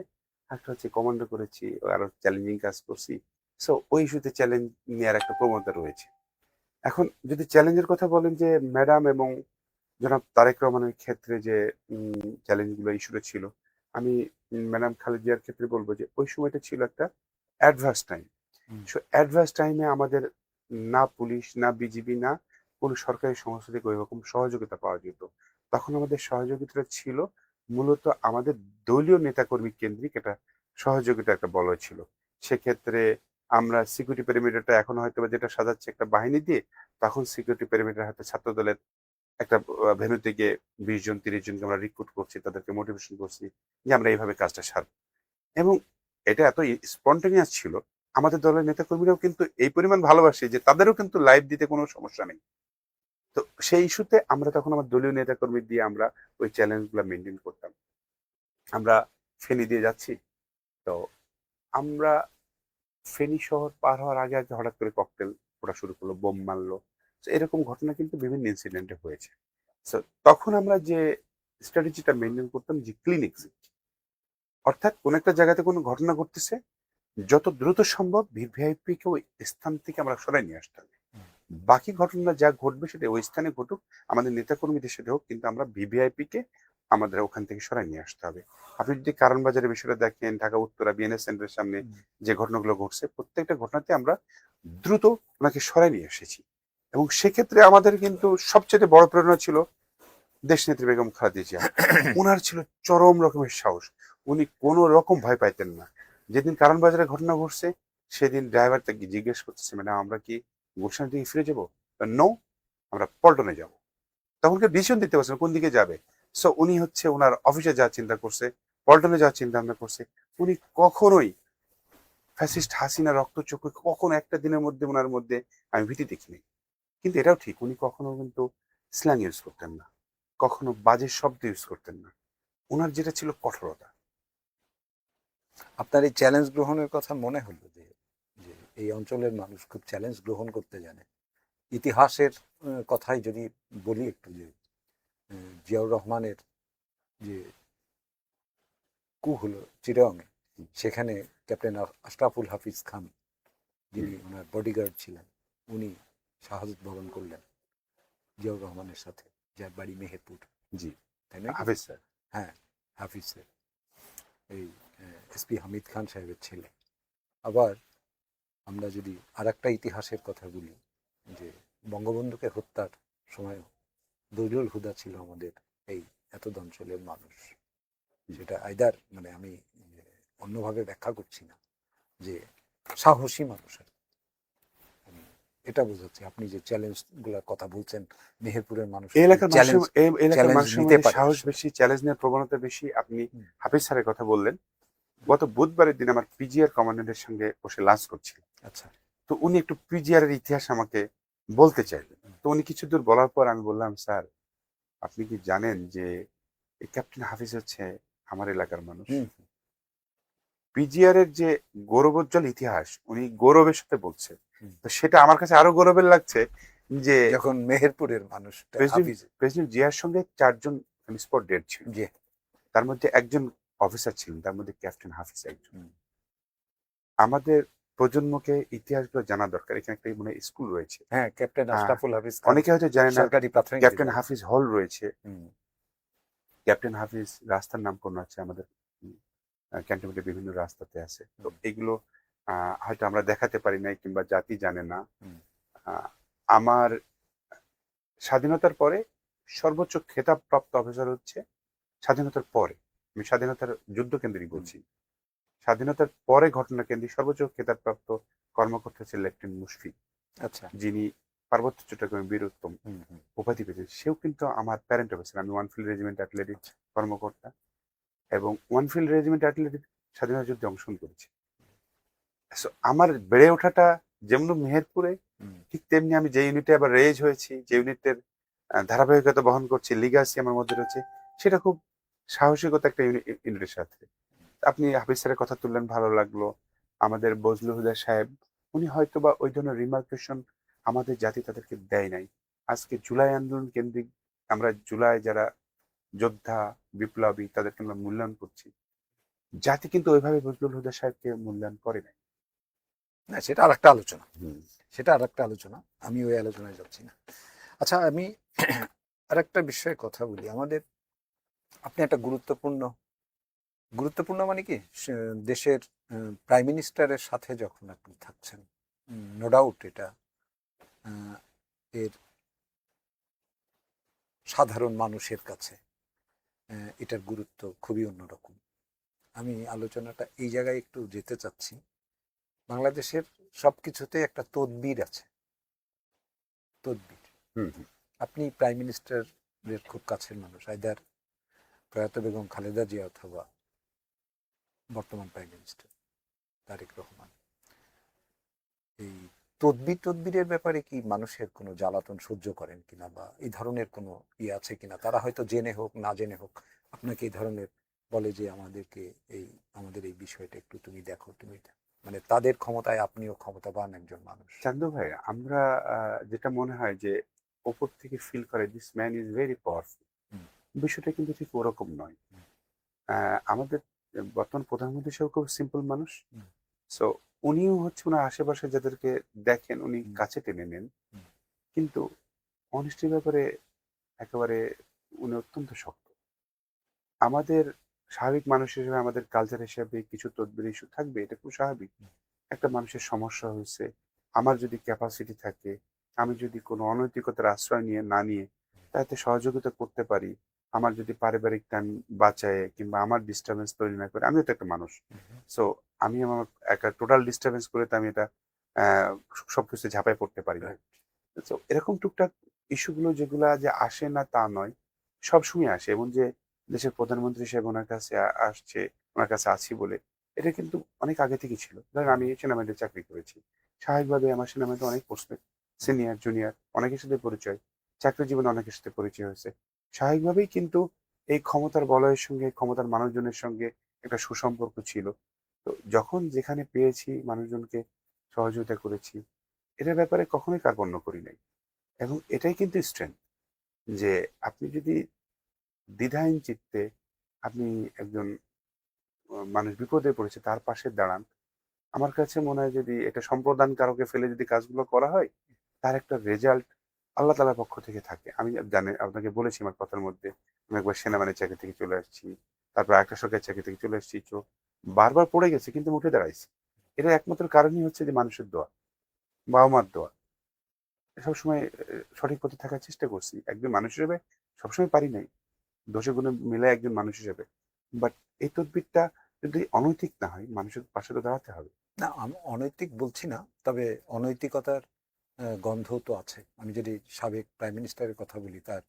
একটা হচ্ছে কমান্ডো করেছি, আরো চ্যালেঞ্জিং কাজ করছি। সো ওই ইস্যুতে চ্যালেঞ্জ নেওয়ার একটা প্রবণতা রয়েছে। এখন যদি চ্যালেঞ্জের কথা বলেন যে ম্যাডাম এবং জনাব তারেক রহমানের ক্ষেত্রে যে চ্যালেঞ্জগুলো ইস্যুটা ছিল, আমি ম্যাডাম খালেদিয়ার ক্ষেত্রে বলবো যে ওই সময়টা ছিল একটা অ্যাডভার্স টাইম। হুম। সো অ্যাডভার্স টাইমে আমাদের না পুলিশ, না বিজিবি, না কোনো সরকারি সংস্থা থেকে ওইরকম সহযোগিতা পাওয়া যেত। তখন আমাদের সহযোগিতাটা ছিল মূলত আমাদের দলীয় নেতাকর্মী কেন্দ্রিক একটা সহযোগিতা, একটা বলয় ছিল। সেক্ষেত্রে আমরা সিকিউরিটি পেরিমিটারটা এখন হয়তোবা যেটা সাজাচ্ছে একটা বাহিনী দিয়ে, তখন সিকিউরিটি পেরিমিটার হয়তো ছাত্রদলের একটা ভেন্যুতে গিয়ে 20 জন 30 জনকে আমরা রিক্রুট করছি, তাদেরকে মোটিভেশন করছি যে আমরা এইভাবে কাজটা সারব। এবং এটা এত স্পন্টেনিয়াস ছিল, আমাদের দলের নেতাকর্মীরাও কিন্তু এই পরিমাণ ভালোবাসে যে তাদেরও কিন্তু লাইভ দিতে কোনো সমস্যা নেই। তো সেই ইস্যুতে আমরা তখন আমার দলীয় নেতাকর্মী দিয়ে আমরা ওই চ্যালেঞ্জ গুলা মেনটেন করতাম। আমরা ফেনী দিয়ে যাচ্ছি, তো আমরা ফেনী শহর পার হওয়ার আগে আগে হঠাৎ করে ককটেল ওরা শুরু করলো, বোম মারলো। তো এরকম ঘটনা কিন্তু বিভিন্ন ইনসিডেন্টে হয়েছে। So, তখন আমরা যে স্ট্র্যাটেজিটা মেনটেন করতাম যে ক্লিন এক্সিট, অর্থাৎ কোন একটা জায়গাতে কোনো ঘটনা ঘটতেছে যত দ্রুত সম্ভব ভিভিআইপি কে ওই স্থান থেকে আমরা সরাই নিয়ে আসতে হবে। বাকি ঘটনা যা ঘটবে সেটা ওই স্থানে ঘটুক, আমাদের নেতাকর্মীদের সাথে হোক, কিন্তু আমরা ভিভিআইপি কে আমাদের ওখান থেকে সরাই নিয়ে আসতে হবে। আপনি যদি কারণ বাজারের বিষয়টা দেখেন, ঢাকা উত্তরা বিএনএস সেন্টারের সামনে হুম, যে ঘটনাগুলো ঘটছে প্রত্যেকটা ঘটনাতে আমরা দ্রুত ওনাকে সরাই নিয়ে এসেছি। এবং সেক্ষেত্রে আমাদের কিন্তু সবচেয়ে বড় প্রেরণা ছিল দেশনেত্রী বেগম খালেদা জিয়া। ওনার ছিল চরম রকমের সাহস, উনি কোনো রকম ভয় পাইতেন না। যেদিন কারণ বাজারে ঘটনা ঘটছে সেদিন ড্রাইভার তাকে জিজ্ঞেস করতেছে, ম্যাডাম আমরা কি গুলশান দিকে ফিরে যাবো? নো, আমরা পল্টনে যাব। তখন কেউ ডিসিশন দিতে পারছে না কোন দিকে যাবে। সো উনি হচ্ছে ওনার অফিসে যাওয়ার চিন্তা করছে, পল্টনে যাওয়ার চিন্তা ভাবনা করছে। উনি কখনোই ফ্যাসিস্ট হাসিনা রক্তচক্ষু কখনো একটা দিনের মধ্যে ওনার মধ্যে আমি ভীতি দেখিনি। কিন্তু এটাও ঠিক, উনি কখনো কিন্তু স্ল্যাং ইউজ করতেন না, কখনো বাজে শব্দ ইউজ করতেন না। ওনার যেটা ছিল কঠোরতা। আপনার এই চ্যালেঞ্জ গ্রহণের কথা মনে হলো যে যে এই অঞ্চলের মানুষ খুব চ্যালেঞ্জ গ্রহণ করতে জানে। ইতিহাসের কথাই যদি বলি একটু, যে জিয়াউর রহমানের যে কু হলো চিটাগংয়ে, সেখানে ক্যাপ্টেন আশরাফুল হাফিজ খান, যিনি ওনার বডিগার্ড ছিলেন, উনি শাহাদত বরণ করলেন জিয়াউর রহমানের সাথে, যার বাড়ি মেহেরপুর। জি, তাই না? হাফিজ স্যার। হ্যাঁ, হাফিজ স্যার, এই এসপি হামিদ খান সাহেবের ছেলে। আবার আমরা যদি আর একটা ইতিহাসের কথা বলি, যে বঙ্গবন্ধুকে হত্যার সময় দলিলুল হুদা ছিল আমাদের এই এতদ অঞ্চলের মানুষ। সেটা আইদার, মানে আমি অন্যভাবে ব্যাখ্যা করছি না, যে সাহসী মানুষ আর কি। আমি এটা বোঝাচ্ছি, আপনি যে চ্যালেঞ্জ গুলার কথা বলছেন, মেহেরপুরের মানুষ এই এলাকার মানুষের চ্যালেঞ্জ এই এলাকার চ্যালেঞ্জ মানুষের নিতে মধ্যে পারে সাহস আসলে। বেশি, চ্যালেঞ্জ নেওয়ার প্রবণতা বেশি। আপনি হুম, হাফিজ স্যারের কথা বললেন। গত বুধবারের দিন আমার পিজিআর কমান্ডারের সঙ্গে বসে লাঞ্চ করছি। আচ্ছা। তো উনি একটু পিজিআর এর ইতিহাস আমাকে বলতে চাইলেন। তো উনি কিছু দূর বলার পর আমি বললাম, স্যার আপনি কি জানেন যে এই ক্যাপ্টেন হাফিজ হচ্ছে আমার এলাকার মানুষ। হুম, পিজিআর এর যে গৌরবোজ্জ্বল ইতিহাস উনি গৌরবের সাথে বলছে। হুম। তো সেটা আমার কাছে আরো গৌরবের লাগছে যে যখন মেহেরপুরের মানুষটা প্রেসিডেন্ট হাফিজ। প্রেসিডেন্ট জিয়ার সঙ্গে 4 জন স্পট ডেড ছিল। জি। তার মধ্যে একজন অফিসার ছিলেন, তার মধ্যে ক্যাপ্টেন হাফিজ একজন। হুম, আমাদের প্রজন্মকে ইতিহাসগুলো জানা দরকার। এখানে একটা মনে হয় স্কুল রয়েছে। হ্যাঁ, ক্যাপ্টেন আহ, আশরাফুল হাফিজ খান অনেকে হয়তো জানে না সরকারি প্রাথমিক ক্যাপ্টেন বিদ্যালয়। হাফিজ হল রয়েছে। হুম, ক্যাপ্টেন হাফিজ রাস্তার নামকরণ আছে আমাদের ক্যান্টনমেন্টের বিভিন্ন রাস্তাতে আছে। তো হুম, এগুলো হয়তো আমরা দেখাতে পারি নাই কিংবা জাতি জানে না। হুম, আহ, আমার স্বাধীনতার পরে সর্বোচ্চ খেতাবপ্রাপ্ত অফিসার হচ্ছে স্বাধীনতার পরে, আমি স্বাধীনতার যুদ্ধ কেন্দ্রিক হুম। বলছি, স্বাধীনতার পরে ঘটনা কেন্দ্রিক সর্বোচ্চ খেতাবপ্রাপ্ত কর্মকর্তা হচ্ছে লেফটেন্যান্ট মুশফি, আচ্ছা। যিনি পার্বত্য চট্টগ্রামের বীরুত্তম হুম, হুম। উপাধি পেয়েছেন। সেও কিন্তু আমার প্যারেন্ট অফিসার। আমি ওয়ানফিল্ড রেজিমেন্ট আর্টিলারির আচ্ছা। কর্মকর্তা এবং ওয়ানফিল্ড রেজিমেন্ট আর্টিলারির স্বাধীনতা যুদ্ধে অংশগ্রহণ করেছি। So, আমার বেড়ে ওঠাটা যেমন মেহেরপুরে, হুম, ঠিক তেমনি আমি যে ইউনিটে আবার রেজ হয়েছি, যে ইউনিটের ধারাবাহিকতা বহন করছি, লিগাসি আমার মধ্যে রয়েছে, সেটা খুব সাহসিকতা একটা ইউনিটের সাথে। আপনি হাফিজ স্যারের কথা তুললেন, ভালো লাগলো। আমাদের বজলুল হুদা সাহেব, উনি হয়তো বা ওই ধরনের রিমার্কেশন আমাদের জাতি তাদেরকে দেয় নাই। আজকে জুলাই আন্দোলন কেন্দ্রিক আমরা জুলাই যারা যোদ্ধা বিপ্লবী তাদেরকে আমরা মূল্যায়ন করছি, জাতি কিন্তু ওইভাবে বজলুল হুদা সাহেবকে মূল্যায়ন করে নাই। না, সেটা আর একটা আলোচনা। হুম, সেটা আর একটা আলোচনা, আমি ওই আলোচনায় যাচ্ছি না। আচ্ছা, আমি আর একটা বিষয়ে কথা বলি। আমাদের, আপনি একটা গুরুত্বপূর্ণ, গুরুত্বপূর্ণ মানে কি, দেশের প্রাইম মিনিস্টারের সাথে যখন আপনি থাকছেন, নো ডাউট এটা আহ, এর সাধারণ মানুষের কাছে এটার গুরুত্ব খুবই অন্যরকম। আমি আলোচনাটা এই জায়গায় একটু যেতে চাচ্ছি। বাংলাদেশের সব কিছুতে একটা তদবির আছে, তদবির। হুম, হুম। আপনি প্রাইম মিনিস্টারের খুব কাছের মানুষ, আইদার প্রয়াত বেগম খালেদা জিয়া অথবা বর্তমান প্রাইম মিনিস্টার তারেক রহমান। এই তদবিরের ব্যাপারে কি মানুষের কোনো জ্বালাতন সহ্য করেন কিনা, বা এই ধরনের কোনো ইয়ে আছে কিনা? তারা হয়তো জেনে হোক না জেনে হোক আপনাকে এই ধরনের বলে যে আমাদেরকে এই, আমাদের এই বিষয়টা একটু তুমি দেখো, তুমি মানে তাদের ক্ষমতায় আপনিও ক্ষমতাবান একজন মানুষ। চান্দু ভাই, আমরা যেটা মনে হয় যে ওপর থেকে ফিল করে this man is very powerful, হুম, বিষয়টা কিন্তু ঠিক ওরকম নয়। হুম, আমাদের বর্তমান প্রধানমন্ত্রী সাহেব খুব সিম্পল মানুষ। হুম, সো উনিও হচ্ছে ওনার আশেপাশে যাদেরকে দেখেন উনি হুম, কাছে টেনে নেন। হুম, কিন্তু অনেস্টির ব্যাপারে একেবারে উনি অত্যন্ত শক্ত। আমাদের স্বাভাবিক মানুষ হিসেবে আমাদের কালচার হিসেবে কিছু তদবির ইস্যু থাকবে, এটা খুব স্বাভাবিক। একটা মানুষের সমস্যা হয়েছে, আমার যদি ক্যাপাসিটি থাকে আমি যদি কোনো অনৈতিকতার আশ্রয় না নিয়ে তাতে সহযোগিতা করতে পারি, আমার যদি পারিবারিক টান বাঁচায় কিংবা আমার ডিস্টারবেন্স তৈরি না করে, আমিও তো একটা মানুষ। সো আমি আমার একটা টোটাল ডিস্টারবেন্স করে তো আমি এটা আহ, সবকিছু ঝাঁপায় পড়তে পারি না। তো এরকম টুকটাক ইস্যুগুলো যেগুলা যে আসে না তা নয়, সবসময় আসে। এবং যে দেশের প্রধানমন্ত্রী সাহেব ওনার কাছে আসছে, ওনার কাছে আছি বলে, এটা কিন্তু অনেক আগে থেকে ছিল। ধরেন আমি সেনাবাহিনীতে চাকরি করেছি, স্বাভাবিকভাবে আমার সেনাবাহিনীতে অনেক পোস্ট, সিনিয়র জুনিয়র অনেকের সাথে পরিচয়, চাকরি জীবনে অনেকের সাথে পরিচয় হয়েছে। স্বাভাবিকভাবেই কিন্তু এই ক্ষমতার বলয়ের সঙ্গে, ক্ষমতার মানুষজনের সঙ্গে একটা সুসম্পর্ক ছিল। তো যখন যেখানে পেয়েছি মানুষজনকে সহযোগিতা করেছি, এটার ব্যাপারে কখনোই কার্পণ্য করি নাই। এবং এটাই কিন্তু স্ট্রেংথ, যে আপনি যদি দ্বিধাহীন চিত্তে আপনি একজন মানুষ বিপদে পড়েছে তার পাশে দাঁড়ান, আমার কাছে মনে হয় যদি এটা সম্প্রদান কারকে ফেলে যদি কাজগুলো করা হয়, তার একটা রেজাল্ট আল্লাহ তালার পক্ষ থেকে থাকে। আমি জানি, আপনাকে বলেছি আমার কথার মধ্যে, আমি একবার সেনাবাহিনীর চাকরি থেকে চলে আসছি, তারপর একটা সরকারি চাকরি থেকে চলে আসছি, বারবার পড়ে গেছে কিন্তু উঠে দাঁড়াইছি। এটা একমাত্র কারণই হচ্ছে যে মানুষের দোয়া, বাবা মার দোয়া। সবসময় সঠিক পথে থাকার চেষ্টা করছি একজন মানুষ হিসেবে। সবসময় পারি নাই, দোষে গুণে মিলে একজন মানুষ হিসেবে। বাট এই তদবিরটা যদি অনৈতিক না হয়, মানুষের পাশে তো দাঁড়াতে হবে। না, আমি অনৈতিক বলছি না, তবে অনৈতিকতার গন্ধ তো আছে। আমি যদি সাবেক প্রাইম মিনিস্টারের কথা বলি, তার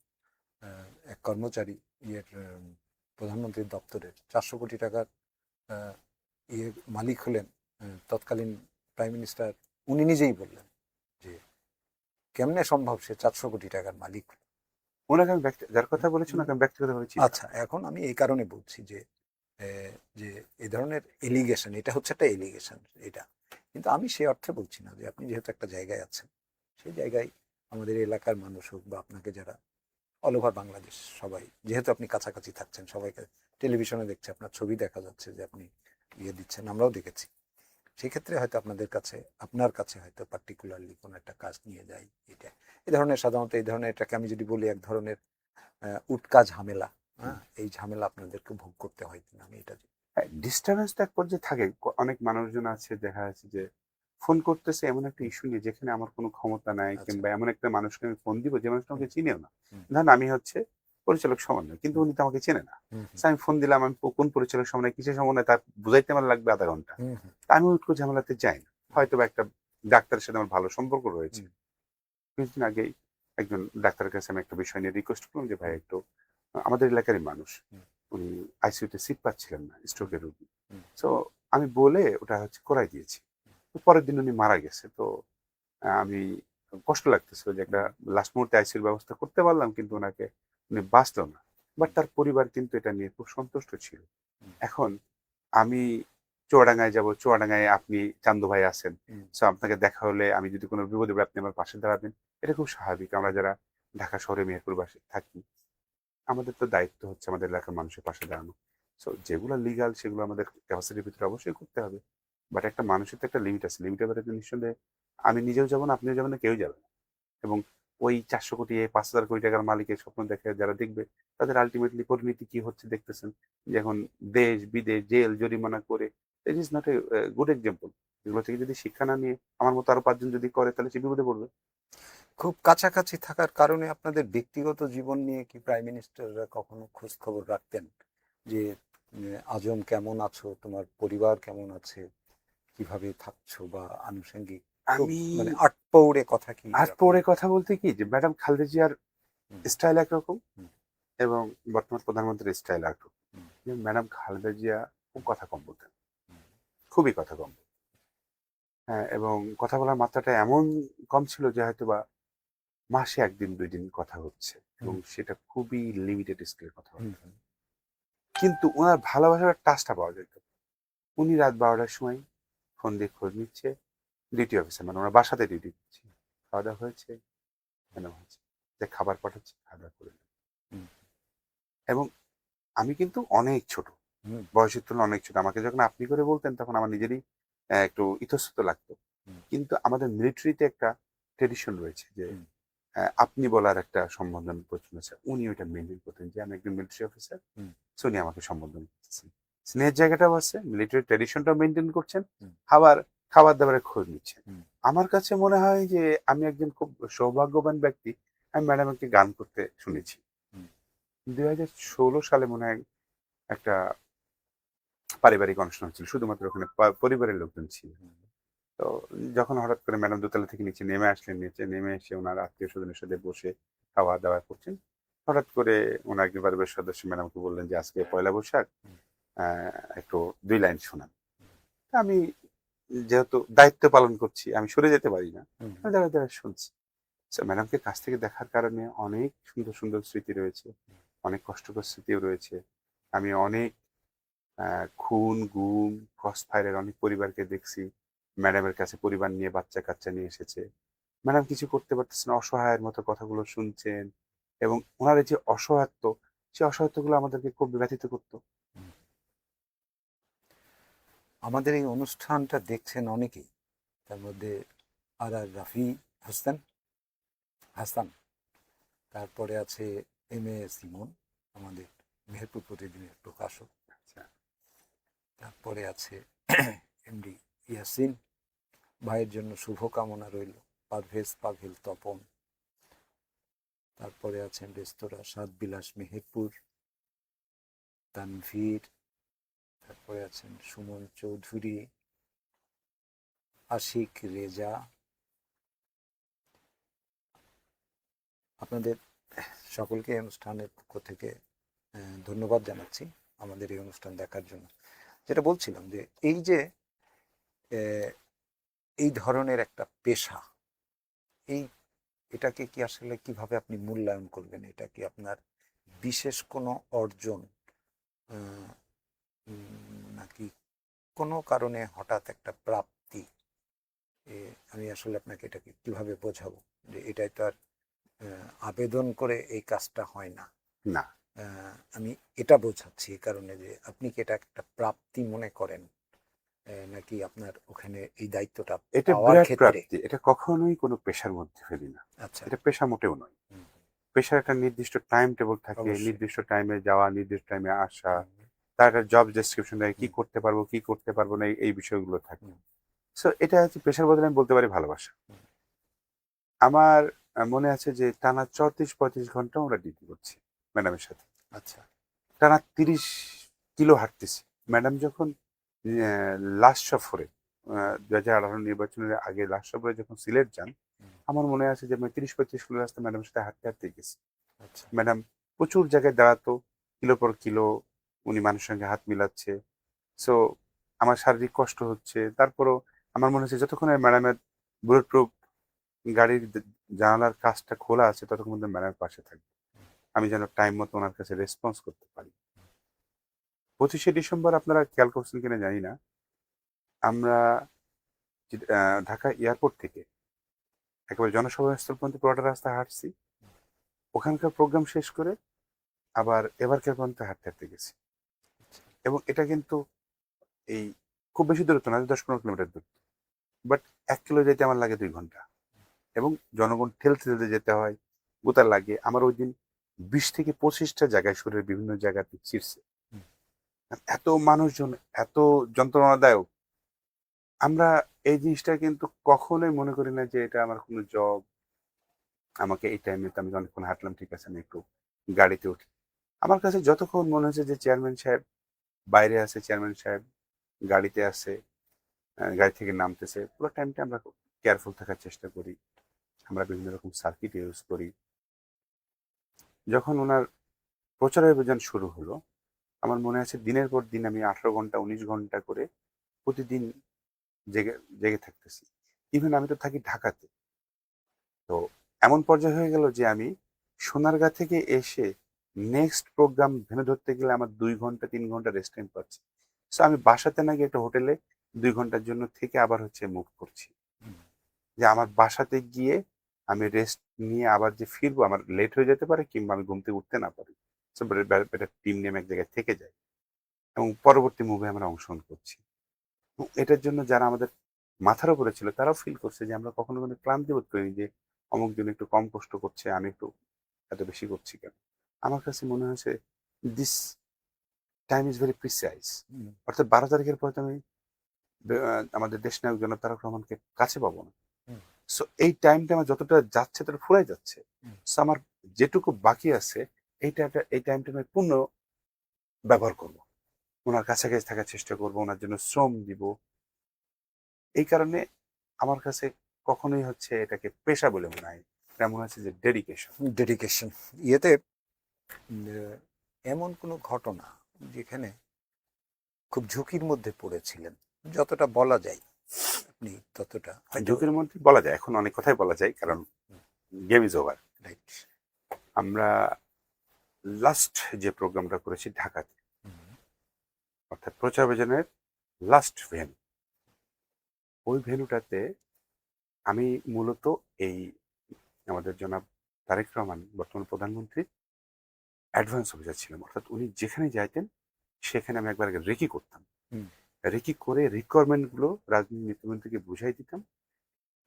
এক কর্মচারী প্রধানমন্ত্রীর দপ্তরের 400 কোটি টাকার আহ, মালিক হলেন তৎকালীন প্রাইম মিনিস্টার। উনি নিজেই বললেন যে কেমনে সম্ভব সে 400 কোটি টাকার মালিক হলো। ওনাকে আমি যার কথা বলেছি ওনাকে আমি ব্যক্তিগতভাবে চিনি। আচ্ছা, এখন আমি এই কারণে বলছি যে যে এই ধরনের এলিগেশন, এটা হচ্ছে একটা এলিগেশন এটা, কিন্তু আমি সেই অর্থে বলছি না। যে আপনি যেহেতু একটা জায়গায় আছেন, সেই জায়গায় আমাদের এলাকার মানুষ হোক বা আপনাকে যারা অল ওভার বাংলাদেশ, সবাই যেহেতু আপনি কাছাকাছি থাকছেন, সবাইকে টেলিভিশনে দেখছে, আপনার ছবি দেখা যাচ্ছে যে আপনি দিচ্ছেন, আমরাও দেখেছি। সেক্ষেত্রে হয়তো আপনার কাছে হয়তো পার্টিকুলারলি কোনো একটা কাজ নিয়ে যায়। এটা এই ধরনের, সাধারণত এই ধরনের, এটাকে আমি যদি বলি এক ধরনের উটকা ঝামেলা। হ্যাঁ, এই ঝামেলা আপনাদেরকে ভোগ করতে হয় কিনা, আমি এটা ডিস্টারবেন্স তো এক পর্যায়ে থাকে। অনেক মানুষজন আছে, দেখা যাচ্ছে যে ফোন করতেছে এমন একটা ইস্যু নিয়ে যেখানে আমার কোনো ক্ষমতা নাই, আচ্ছা। কিংবা এমন একটা মানুষকে আমি ফোন দিব যে মানুষটা আমাকে চিনেও না। হুম, ধরেন আমি হচ্ছে পরিচালক সমন্বয়, কিন্তু উনি তো আমাকে চেনে না। হুম, So আমি ফোন দিলাম, আমি কোন পরিচালক সমন্বয় কিসের সমন্বয় তা বুঝাইতে আমার লাগবে আধা ঘন্টা। হুম, হুম, তা আমি উটকো ঝামেলাতে যাই না। হয়তো বা একটা ডাক্তারের সাথে আমার ভালো সম্পর্ক রয়েছে, হুম, কিছুদিন আগেই একজন ডাক্তারের কাছে আমি একটা বিষয় নিয়ে রিকোয়েস্ট করলাম যে ভাই হুম, একটু, আমাদের এলাকারই মানুষ, হুম, উনি আইসিইউতে সিট পাচ্ছিলেন না, হুম, স্ট্রোকের রোগী। হুম, সো আমি বলে ওটা হচ্ছে করাই দিয়েছি। তো পরের দিন উনি মারা গেছে। তো আমি কষ্ট লাগতেছিল যে একটা হুম, লাস্ট মুহূর্তে আইসিইউর ব্যবস্থা করতে পারলাম, কিন্তু ওনাকে উনি বাঁচলো না। বাট তার পরিবার কিন্তু এটা নিয়ে খুব সন্তুষ্ট ছিল। হুম, এখন আমি চুয়াডাঙ্গায় যাব, চুয়াডাঙ্গায় আপনি চান্দু ভাই আছেন, হুম, সো আপনাকে দেখা হলে আমি যদি কোনো বিপদে পড়ি আপনি আমার পাশে দাঁড়াবেন, এটা খুব স্বাভাবিক। আমরা যারা ঢাকা শহরে মেহেরপুরবাসী থাকি, আমাদের তো দায়িত্ব হচ্ছে আমাদের এলাকার মানুষের পাশে দাঁড়ানো। সো যেগুলো লিগাল সেগুলো আমাদের ক্যাপাসিটির ভিতরে অবশ্যই করতে হবে। বাট একটা মানুষের তো একটা লিমিট আছে, লিমিটের বাইরে তো নিঃসন্দেহে আমি নিজেও যাবো না, আপনিও যাবেন না, কেউ যাবে না। এবং ওই 400 কোটি 5,000 কোটি টাকার মালিকের স্বপ্ন দেখে যারা দেখবে, তাদের আলটিমেটলি পরিণতি কি হচ্ছে দেখতেছেন, যে এখন দেশ বিদেশ জেল জরিমানা করে। It is not a good example. এগুলো থেকে যদি শিক্ষা না নিয়ে আমার মতো আরো 5 জন যদি করে, তাহলে সে বিপদে পড়বে। খুব কাছাকাছি থাকার কারণে আপনাদের ব্যক্তিগত জীবন নিয়ে কি প্রাইম মিনিস্টাররা কখনো খোঁজ খবর রাখতেন? যে আজম কেমন আছো, তোমার পরিবার কেমন আছে, কিভাবে থাকছো, বা আনুষঙ্গিক খুব আমি মানে আটপৌড়ে কথা কি আর আপনার? পরে কথা বলতে কি, যে ম্যাডাম খালেদা জিয়ার হুম, স্টাইল একরকম হুম, এবং বর্তমান প্রধানমন্ত্রীর স্টাইল একরকম। হুম, ম্যাডাম খালেদা জিয়া খুব হুম, কথা কম বলতেন, হুম, খুবই কথা কম। হ্যাঁ, এবং কথা বলার মাত্রাটা এমন কম ছিল যে হয়তো বা মাসে 1 দিন 2 দিন কথা হচ্ছে, এবং হুম, সেটা খুবই লিমিটেড স্কেলে কথা হুম, হতো। হুম, কিন্তু ওনার ভালোবাসার টাচটা পাওয়া যেত। উনি রাত 12টার সময় ফোন দিয়ে খোঁজ নিচ্ছে, ডিউটি অফিসার মানে ওনার বাসাতে ডিউটি দিচ্ছে, খাওয়া দাওয়া হয়েছে, কেন হয়েছে, যে খাবার পাঠাচ্ছে, খাওয়া দাওয়া করে নেন। হুম, এবং আমি কিন্তু অনেক ছোট, হুম, বয়সের তুলনায় অনেক ছোট। আমাকে যখন আপনি করে বলতেন তখন আমার নিজেরই একটু ইতস্তত লাগতো। হুম, কিন্তু আমাদের মিলিটারিতে একটা ট্রেডিশন রয়েছে যে হুম, আপনি বলার একটা সম্বোধন প্রচলন আছে। উনি ওইটা মেনটেন করতেন যে আমি একজন মিলিটারি অফিসার, হুম, সো উনি আমাকে সম্বোধন করতেছেন। স্নেহের জায়গাটাও আছে, মিলিটারি ট্রেডিশনটাও মেনটেন করছেন, হুম, আবার খাবার দাবারের খোঁজ নিচ্ছেন। হুম, আমার কাছে মনে হয় যে আমি একজন খুব সৌভাগ্যবান ব্যক্তি। আমি ম্যাডামকে গান করতে শুনেছি। হুম, 2016 সালে মনে হয় একটা পারিবারিক অনুষ্ঠান ছিল, শুধুমাত্র ওখানে পরিবারের লোকজন ছিল। হুম, তো যখন হঠাৎ করে ম্যাডাম দোতলা থেকে নিচে নেমে আসলেন, নিচে নেমে এসে ওনার আত্মীয় স্বজনের সাথে বসে খাওয়া দাওয়া করছেন, হঠাৎ করে ওনার একজন পরিবারের সদস্য ম্যাডামকে বললেন যে আজকে পয়লা বৈশাখ, হুম, একটু 2 লাইন শোনান। আমি যেহেতু দায়িত্ব পালন করছি, আমি সরে যেতে পারি না, হুম, আমি দাঁড়ায় দাঁড়ায় শুনছি। ম্যাডামকে কাছ থেকে দেখার কারণে অনেক সুন্দর সুন্দর স্মৃতি রয়েছে, অনেক কষ্টকর স্মৃতিও রয়েছে। আমি অনেক খুন গুম ক্রস ফায়ারের অনেক পরিবারকে দেখছি। ম্যাডামের কাছে পরিবার নিয়ে বাচ্চা কাচ্চা নিয়ে এসেছে, ম্যাডাম কিছু করতে পারতেছেন, অসহায়ের মতো কথাগুলো শুনছেন, এবং ওনার এই যে অসহায়ত্ব, সেই অসহায়ত্বগুলো আমাদেরকে খুব ব্যথিত করতো। হুম। আমাদের এই অনুষ্ঠানটা দেখছেন অনেকেই, তার মধ্যে রাফি হাসান হাসান, তারপরে আছে এম এ সিমন, আমাদের মেহেরপুর প্রতিদিনের প্রকাশক, আচ্ছা, তারপরে আছে এমডি ইয়াসিন ভাইয়ের জন্য শুভকামনা রইল, পারভেজ পাভেল তপন, তারপরে আছেন রেস্তোরাঁ স্বাদবিলাস মেহেরপুর, তানভীর, তারপরে আছেন সুমন চৌধুরী, আশিক রেজা। আপনাদের সকলকে এই অনুষ্ঠানের পক্ষ থেকে ধন্যবাদ জানাচ্ছি আমাদের এই অনুষ্ঠান দেখার জন্য। যেটা বলছিলাম যে এই যে আহ, এই ধরনের একটা পেশা, এই এটাকে কি আসলে কিভাবে আপনি মূল্যায়ন করবেন? এটা কি আপনার বিশেষ কোনো অর্জন, আহ, নাকি কোনো কারণে হঠাৎ একটা প্রাপ্তি? আমি আসলে আপনাকে এটাকে কিভাবে বোঝাবো যে এটাই তো আর আবেদন করে এই কাজটা হয় না। না, আমি এটা বোঝাচ্ছি এই কারণে যে আপনি কি এটা একটা প্রাপ্তি মনে করেন, নাকি আপনার ওখানে এই দায়িত্বটা এটা পাওয়ার বিরাট ক্ষেত্রে? প্রাপ্তি, এটা কখনোই কোনো পেশার মধ্যে ফেলি না। আচ্ছা। এটা পেশা মোটেও নয়। হুম, পেশার একটা নির্দিষ্ট টাইম টেবল থাকে, অবশ্যই। নির্দিষ্ট টাইমে যাওয়া, নির্দিষ্ট টাইমে আসা, হুম, তার একটা জব ডেসক্রিপশন থাকে, কি হুম, করতে পারবো কি করতে পারবো না, এই বিষয়গুলো থাকে। হুম, সো এটা হচ্ছে পেশার বদলে আমি বলতে পারি ভালোবাসা। হুম। আমার মনে আছে যে টানা 34-35 ঘন্টা আমরা ডিউটি করছি ম্যাডামের সাথে, আচ্ছা। টানা 30 কিলো হাঁটতেছি। ম্যাডাম যখন লাস্ট সফরে, 2018 নির্বাচনের আগে লাস্ট সফরে যখন সিলেট যান, হুম, আমার মনে আছে যে আমি 30-35 কিলো রাস্তা ম্যাডামের সাথে হাঁটতে হাঁটতে গেছি। আচ্ছা। ম্যাডাম প্রচুর জায়গায় দাঁড়াতো, কিলো পর কিলো উনি মানুষের সঙ্গে হাত মিলাচ্ছে। সো আমার শারীরিক কষ্ট হচ্ছে, তারপরও আমার মনে হচ্ছে যতক্ষণ ম্যাডামের বুলেট প্রুফ গাড়ির জানালার কাজটা খোলা আছে ততক্ষণ মধ্যে ম্যাডামের পাশে থাকবে, আমি যেন টাইম মতো ওনার কাছে রেসপন্স করতে পারি। 25শে ডিসেম্বর আপনারা খেয়াল করছেন কিনা জানি না, আমরা ঢাকা এয়ারপোর্ট থেকে একেবারে জনসভাস্থল পর্যন্ত পুরোটা রাস্তা হাঁটছি, ওখানকার প্রোগ্রাম শেষ করে আবার এবারকার পর্যন্ত হাঁটতে হাঁটতে গেছি। এবং এটা কিন্তু এই খুব বেশি দূরত্ব না, 10-15 কিলোমিটার দূর, বাট 1 কিলো যেতে আমার লাগে 2 ঘন্টা, এবং জনগণ ঠেলতে ঠেলতে যেতে হয়, গোতা লাগে। আমার ওই দিন 20 থেকে 25টা জায়গায় শরীরের বিভিন্ন জায়গাতে ছিঁড়ছে, হুম, এত মানুষজন, এত যন্ত্রণাদায়ক। আমরা এই জিনিসটা কিন্তু কখনোই মনে করি না যে এটা আমার কোনো জব, আমাকে এই টাইমে তো আমি অনেকক্ষণ হাঁটলাম, ঠিক আছে আমি একটু গাড়িতে উঠি। আমার কাছে যতক্ষণ মনে হচ্ছে যে চেয়ারম্যান সাহেব বাইরে আছে, চেয়ারম্যান সাহেব গাড়িতে আছে, গাড়ি থেকে নামতেছে, পুরো টাইমটা আমরা কেয়ারফুল থাকার চেষ্টা করি, আমরা বিভিন্ন রকম সার্কিট ইউজ করি। যখন ওনার প্রচারাভিযান শুরু হলো, আমার মনে আছে দিনের পর দিন আমি 18 ঘন্টা 19 ঘন্টা করে প্রতিদিন জেগে জেগে থাকতেছি। ইভেন আমি তো থাকি ঢাকাতে। তো এমন পর্যায়ে হয়ে গেল যে আমি সোনারগাঁ থেকে এসে নেক্সট প্রোগ্রাম ভেন্যু ধরতে গেলে আমার 2 ঘন্টা 3 ঘন্টা রেস্ট টাইম পাচ্ছি। সো আমি বাসাতে না গিয়ে একটা হোটেলে 2 ঘন্টার জন্য থেকে আবার হচ্ছে মুভ করছি, হুম, যে আমার বাসাতে গিয়ে আমি রেস্ট নিয়ে আবার যে ফিরবো আমার লেট হয়ে যেতে পারে, কিংবা আমি ঘুম থেকে উঠতে না পারি। সো একটা টিম নিয়ে আমি এক জায়গায় থেকে যাই, এবং পরবর্তী মুভে আমরা অংশগ্রহণ করছি। এবং এটার জন্য যারা আমাদের মাথার উপরে ছিল তারাও ফিল করছে যে আমরা কখনো কোনো ক্লান্তি বোধ করিনি, যে অমুক জন একটু কম কষ্ট করছে, আমি একটু এত বেশি করছি কেন। আমার কাছে মনে হয়েছে this time is very precise. হুম, অর্থাৎ 12 তারিখের পর তো আমি আমাদের দেশ নায়ক জনাব তারেক রহমানকে কাছে পাবো না, সো এই টাইমটা আমার যতটা যাচ্ছে ততটা ফুরাই যাচ্ছে। হুম। সো আমার যেটুকু বাকি আছে এই টাইমটা আমি পূর্ণ ব্যবহার করব, ওনার কাছাকাছি থাকার চেষ্টা করব, ওনার জন্য শ্রম দিব। এই কারণে আমার কাছে কখনোই হচ্ছে এটাকে পেশা বলে মনে হয়, এটা মনে হচ্ছে যে ডেডিকেশন। ডেডিকেশন। ইয়েতে এমন কোনো ঘটনা যেখানে খুব ঝুঁকির মধ্যে পড়েছিলেন, যতটা বলা যায় আপনি ততটা হয়তো। ঝুঁকির মধ্যে বলা যায়, এখন অনেক কথাই বলা যায়, কারণ গেম ইজ ওভার। রাইট। আমরা লাস্ট যে প্রোগ্রামটা করেছি ঢাকাতে, অর্থাৎ প্রচার অভিযানের লাস্ট ভেন্যু, ওই ভেন্যুটাতে আমি মূলত এই আমাদের জনাব তারেক রহমান বর্তমান প্রধানমন্ত্রী অ্যাডভান্স অফিসার ছিলাম, অর্থাৎ উনি যেখানে যাইতেন সেখানে আমি একবার আগে রেকি করতাম। রেকি করে রিকোয়ারমেন্টগুলো রাজনীতি নেতৃবৃন্দকে বুঝাই দিতাম।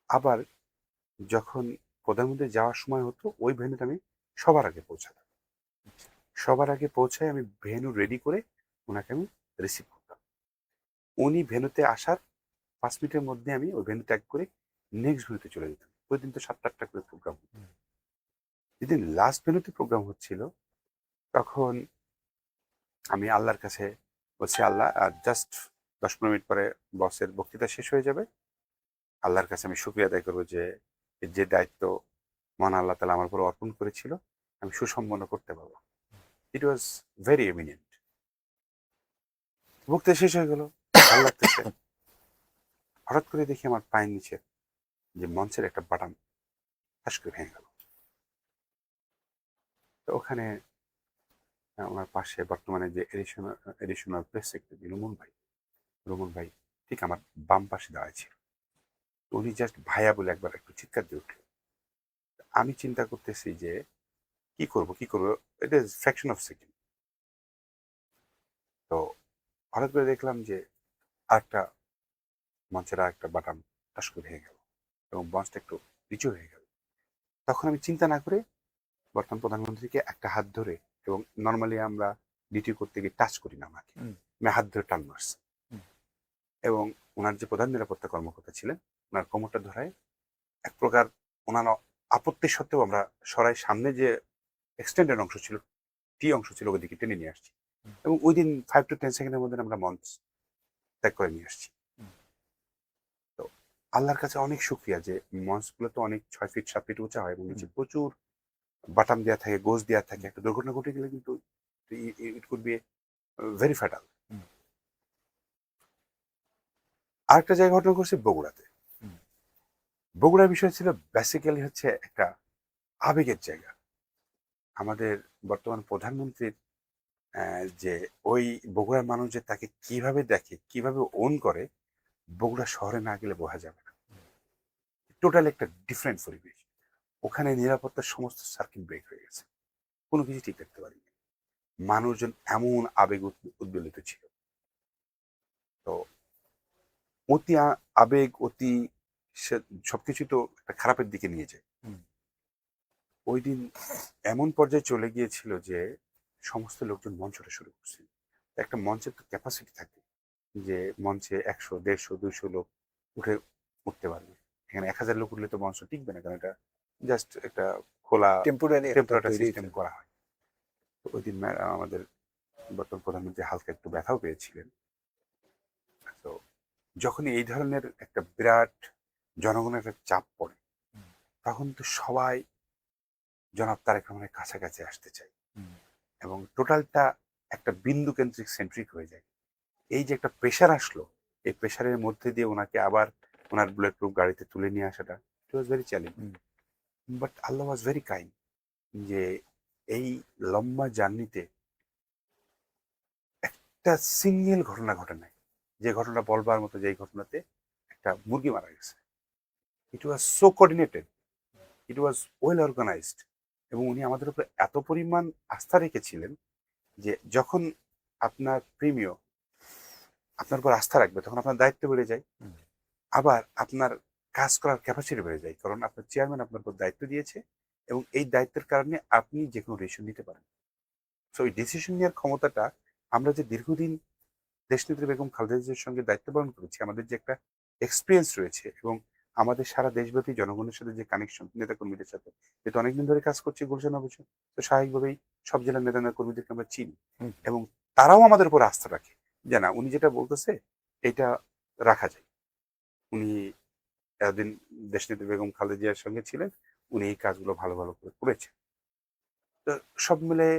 আবার যখন প্রধানমন্ত্রী যাওয়ার সময় হতো ওই ভেন্যুতে আমি সবার আগে পৌঁছাতাম। সবার আগে পৌঁছায় আমি ভেন্যু রেডি করে ওনাকে আমি রিসিভ করতাম। উনি ভেন্যুতে আসার 5 মিনিটের মধ্যে আমি ওই ভেন্যু ত্যাগ করে নেক্সট ভেন্যুতে চলে যেতাম। ওই দিন তো 7টা করে প্রোগ্রাম। যেদিন লাস্ট ভেন্যুতে প্রোগ্রাম হচ্ছিল তখন আমি আল্লাহর কাছে বলছি, আল্লাহ জাস্ট 10-15 মিনিট পরে বসের বক্তৃতা শেষ হয়ে যাবে। আল্লাহর কাছে আমি শুকরিয়া আদায় করবো যে যে দায়িত্ব মহান আল্লাহ তালা আমার উপর অর্পণ করেছিল আমি সুসম্পন্ন করতে পারবো। ইট ওয়াজ ভেরি এমিনেন্ট। বক্তৃতা শেষ হয়ে গেল, ভালো লাগতেছে। হঠাৎ করে দেখি আমার পায়ের নিচে যে মঞ্চের একটা বাটাম ঠাস করে ভেঙে গেল। তো ওখানে আমার পাশে বর্তমানে যে এডিশনাল প্রেস সেক্রেটারি রুমন ভাই ঠিক আমার বাম পাশে দাঁড়ায় ছিল। উনি জাস্ট ভাইয়া বলে একবার একটু চিৎকার দিয়ে উঠল। আমি চিন্তা করতেছি যে কি করব, it is fraction of second. তো হঠাৎ করে দেখলাম যে আরেকটা মঞ্চের আরেকটা বাটাম টাস করে ভেঙে গেল এবং মঞ্চটা একটু নিচু হয়ে গেল। তখন আমি চিন্তা না করে বর্তমান প্রধানমন্ত্রীকে একটা হাত ধরে, এবং নর্মালি আমরা ডিউটি করতে গিয়ে টাচ করি না আমাকে, আমি হাত ধরে টান মারছি এবং ওনার যে প্রধান নিরাপত্তা কর্মকর্তা ছিলেন ওনার কোমরটা ধরায় এক প্রকার ওনার আপত্তি সত্ত্বেও আমরা সরাই সামনে যে এক্সটেন্ডেড অংশ ছিল, অংশ ছিল ওদিকে টেনে নিয়ে আসছি এবং ওই দিন 5 to 10 সেকেন্ডের মধ্যে আমরা মঞ্চ ত্যাগ করে নিয়ে আসছি। তো আল্লাহর কাছে অনেক শুক্রিয়া যে মঞ্চগুলো তো অনেক 6 ফিট 7 ফিট উঁচা হয় এবং নিচে প্রচুর বাটাম দেওয়া থাকে, গোজ দেওয়া থাকে। একটা দুর্ঘটনা ঘটে গেলে কিন্তু it could be very fatal. আরেকটা জায়গা ঘটনা করছে বগুড়াতে। বগুড়ার বিষয় ছিল বেসিক্যালি হচ্ছে একটা আবেগের জায়গা। আমাদের বর্তমান প্রধানমন্ত্রীর যে ওই বগুড়ার মানুষ যে তাকে কিভাবে দেখে, কিভাবে ওন করে, বগুড়া শহরে না গেলে বোঝা যাবে না। টোটাল একটা ডিফারেন্ট পরিবেশ। ওখানে নিরাপত্তার সমস্ত সার্কিট ব্রেক হয়ে গেছে, কোনো কিছু ঠিক রাখতে পারিনি। মানুষজন এমন আবেগ উদ্বেলিত ছিল। তো অতি আবেগ, অতি সবকিছু তো একটা খারাপের দিকে নিয়ে যায়। ওই দিন এমন পর্যায়ে চলে গিয়েছিল যে সমস্ত লোকজন মঞ্চটা শুরু করছিল। একটা মঞ্চের তো ক্যাপাসিটি থাকে যে মঞ্চে 100, 150, 200 লোক উঠতে পারবে। এখানে 1000 লোক উঠলে তো মঞ্চ টিকবে না, কারণ এটা জাস্ট একটা খোলা টেম্পোরারি সিস্টেম করা হয়। তো ওই দিন আমাদের বর্তমান প্রধানমন্ত্রী হালকা একটু ব্যথাও পেয়েছিলেন। তো যখনই এই ধরনের একটা বিরাট জনগণের একটা চাপ পড়ে তখন তো সবাই জনাব তারেক রহমানের কাছাকাছি আসতে চাই এবং টোটালটা একটা বিন্দু কেন্দ্রিক সেন্ট্রিক হয়ে যায়। এই যে একটা প্রেশার আসলো, এই প্রেশারের মধ্যে দিয়ে ওনাকে আবার ওনার বুলেট প্রুফ গাড়িতে তুলে নিয়ে আসাটা it was very challenging. But Allah was very kind যে এই লম্বা জার্নিতে একটা সিঙ্গেল ঘটনা ঘটে নাই, যে ঘটনা বলবার মতো, যে এই ঘটনাতে একটা মুরগি মারা গেছে। It was so coordinated, it was well organised এবং উনি আমাদের উপরে এত পরিমাণ আস্থা রেখেছিলেন যে যখন আপনার প্রিমিয় আপনার উপর আস্থা রাখবে তখন আপনার দায়িত্ব বেড়ে যায়, আবার আপনার কাজ করার ক্যাপাসিটি বেড়ে যায়, কারণ আপনার চেয়ারম্যান আপনার উপর দায়িত্ব দিয়েছে এবং এই দায়িত্বের কারণে আপনি যে কোনো ডিসিশন নিতে পারেন। সো এই ডিসিশন নেওয়ার ক্ষমতাটা আমরা যে দীর্ঘদিন দেশনেত্রী বেগম খালেদা জিয়ার সঙ্গে দায়িত্ব পালন করেছি, আমাদের যে একটা এক্সপিরিয়েন্স রয়েছে এবং আমাদের সারা দেশব্যাপী জনগণের সাথে যে কানেকশন নেতা কর্মীদের সাথে, যেহেতু অনেকদিন ধরে কাজ করছি গুলশান অবশ্য, তো স্বাভাবিকভাবেই সব জেলার নেতা কর্মীদেরকে আমরা চিনি হুম। এবং তারাও আমাদের উপর আস্থা রাখে যে না উনি যেটা বলতেছে এটা রাখা যায়। উনি এতদিন দেশনেত্রী বেগম খালেদা জিয়ার সঙ্গে ছিলেন, উনি এই কাজগুলো ভালো ভালো করে করেছেন। তো সব মিলে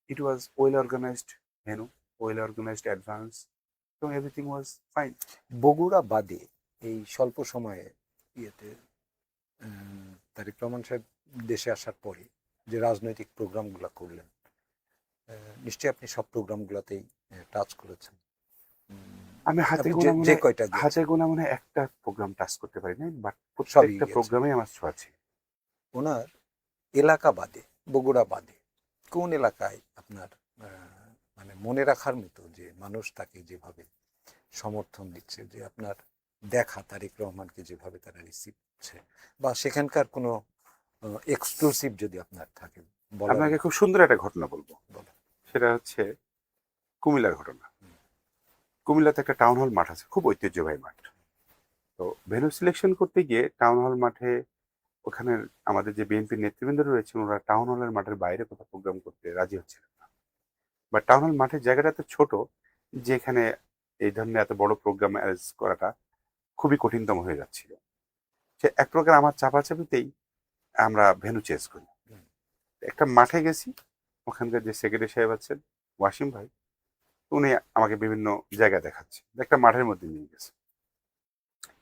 it was well organised venue, well organised advance এবং এভরিথিং ওয়াজ ফাইন। বগুড়া বাদে এই স্বল্প সময়ে ইয়েতে তারেক রহমান সাহেব দেশে আসার পরে যে রাজনৈতিক প্রোগ্রামগুলো করলেন, নিশ্চয়ই আপনি সব প্রোগ্রামগুলোতেই টাচ করেছেন। আমি হাতে আপনি গোনা যে মনে কয়টা হাতে গিয়েছেন গোনা মনে একটা প্রোগ্রাম টাচ করতে পারি নাই, বাট সবই প্রত্যেকটা গিয়েছেন। প্রোগ্রামে আমার ছোঁয়া আছে। ওনার এলাকা বাদে, বগুড়া বাদে কোন এলাকায় আপনার মানে মনে রাখার মতো যে মানুষ তাকে যেভাবে সমর্থন দিচ্ছে, যে আপনার দেখা তারেক রহমানকে যেভাবে তারা রিসিভ করছে, বা সেখানকার কোনো এক্সক্লুসিভ যদি আপনার থাকে বলার আপনাকে মতো? খুব সুন্দর একটা ঘটনা বলবো, বলেন। সেটা হচ্ছে কুমিল্লার ঘটনা। কুমিল্লাতে একটা টাউন হল মাঠ আছে, খুব ঐতিহ্যবাহী মাঠ। তো ভেন্যু সিলেকশন করতে গিয়ে টাউন হল মাঠে ওখানে আমাদের যে বিএনপির নেতৃবৃন্দ রয়েছেন ওরা টাউন হলের মাঠের বাইরে কোথাও প্রোগ্রাম করতে রাজি হচ্ছিলেন না। বা টাউন হল মাঠের জায়গাটা এত ছোট যেখানে এই ধরনের এত বড় প্রোগ্রাম অ্যারেঞ্জ করাটা খুবই কঠিনতম হয়ে যাচ্ছিল। সে এক প্রকার আমার চাপাচাপিতেই আমরা ভেন্যু চেঞ্জ করি। একটা মাঠে গেছি, ওখানকার যে সেক্রেটারি সাহেব আছেন ওয়াসিম ভাই, উনি আমাকে বিভিন্ন জায়গা দেখাচ্ছে, একটা মাঠের মধ্যে নিয়ে গেছে।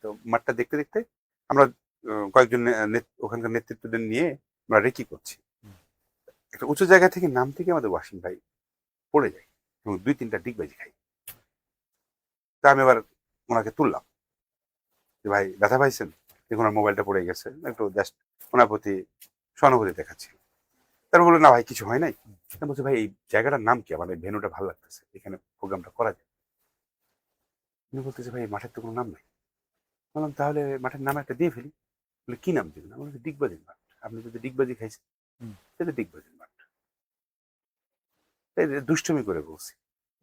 তো মাঠটা দেখতে দেখতে আমরা কয়েকজন ওখানকার নেতৃত্বদের নিয়ে আমরা রেকি করছি। একটা উঁচু জায়গা থেকে নাম থেকে আমাদের ওয়াসিম ভাই পড়ে যায় এবং 2-3টা ডিগবাজি খাই। তা আমি এবার ওনাকে তুললাম যে ভাই ব্যথা পাইছেন, দেখুন ওনার মোবাইলটা পড়ে গেছে, একটু জাস্ট ওনার প্রতি সহানুভূতি দেখাচ্ছি। তারপর বললো না ভাই কিছু হয় নাই। আমি বলছি ভাই এই জায়গাটার নাম কি, আমার এই ভেন্যুটা ভালো লাগতেছে, এখানে প্রোগ্রামটা করা যায়। উনি বলতেছে ভাই মাঠের তো কোনো নাম নাই। বললাম তাহলে মাঠের নাম একটা দিয়ে ফেলি। বলে কি নাম দিবেন? আমার ডিগবাজির মাঠ। আপনি যদি ডিগবাজি খাইছেন সেটা ডিগবাজির মাঠ। এই যে দুষ্টুমি করে বলছি।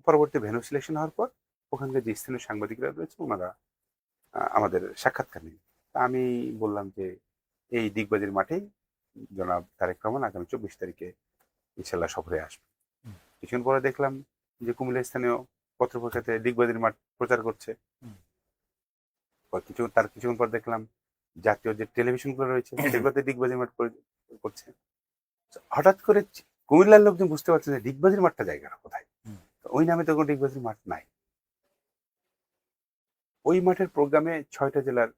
পরবর্তী ভেন্যু সিলেকশন হওয়ার পর ওখানকার যে স্থানীয় সাংবাদিকরা রয়েছে ওনারা আমাদের সাক্ষাৎকার নিন। তা আমি বললাম যে এই ডিগবাজির মাঠেই জনাব তারেক রহমান আগামী 24 তারিখে ইনশাল্লাহ সফরে আসবে। কিছুক্ষণ পরে দেখলাম যে কুমিল্লা স্থানীয় পত্রপত্রিকাতে ডিগবাজির মাঠ প্রচার করছে। কিছুক্ষণ পর দেখলাম জাতীয় যে টেলিভিশনগুলো রয়েছে সেগুলোতে ডিগবাজির মাঠ করছে। হঠাৎ করে কুমিল্লার লোকজন বুঝতে পারছে যে ডিগবাজির মাঠটা জায়গাটা কোথায়। ওই নামে তো কোনো ডিগবাজির মাঠ নাই। ওই মাঠের প্রোগ্রামে 6টা জেলার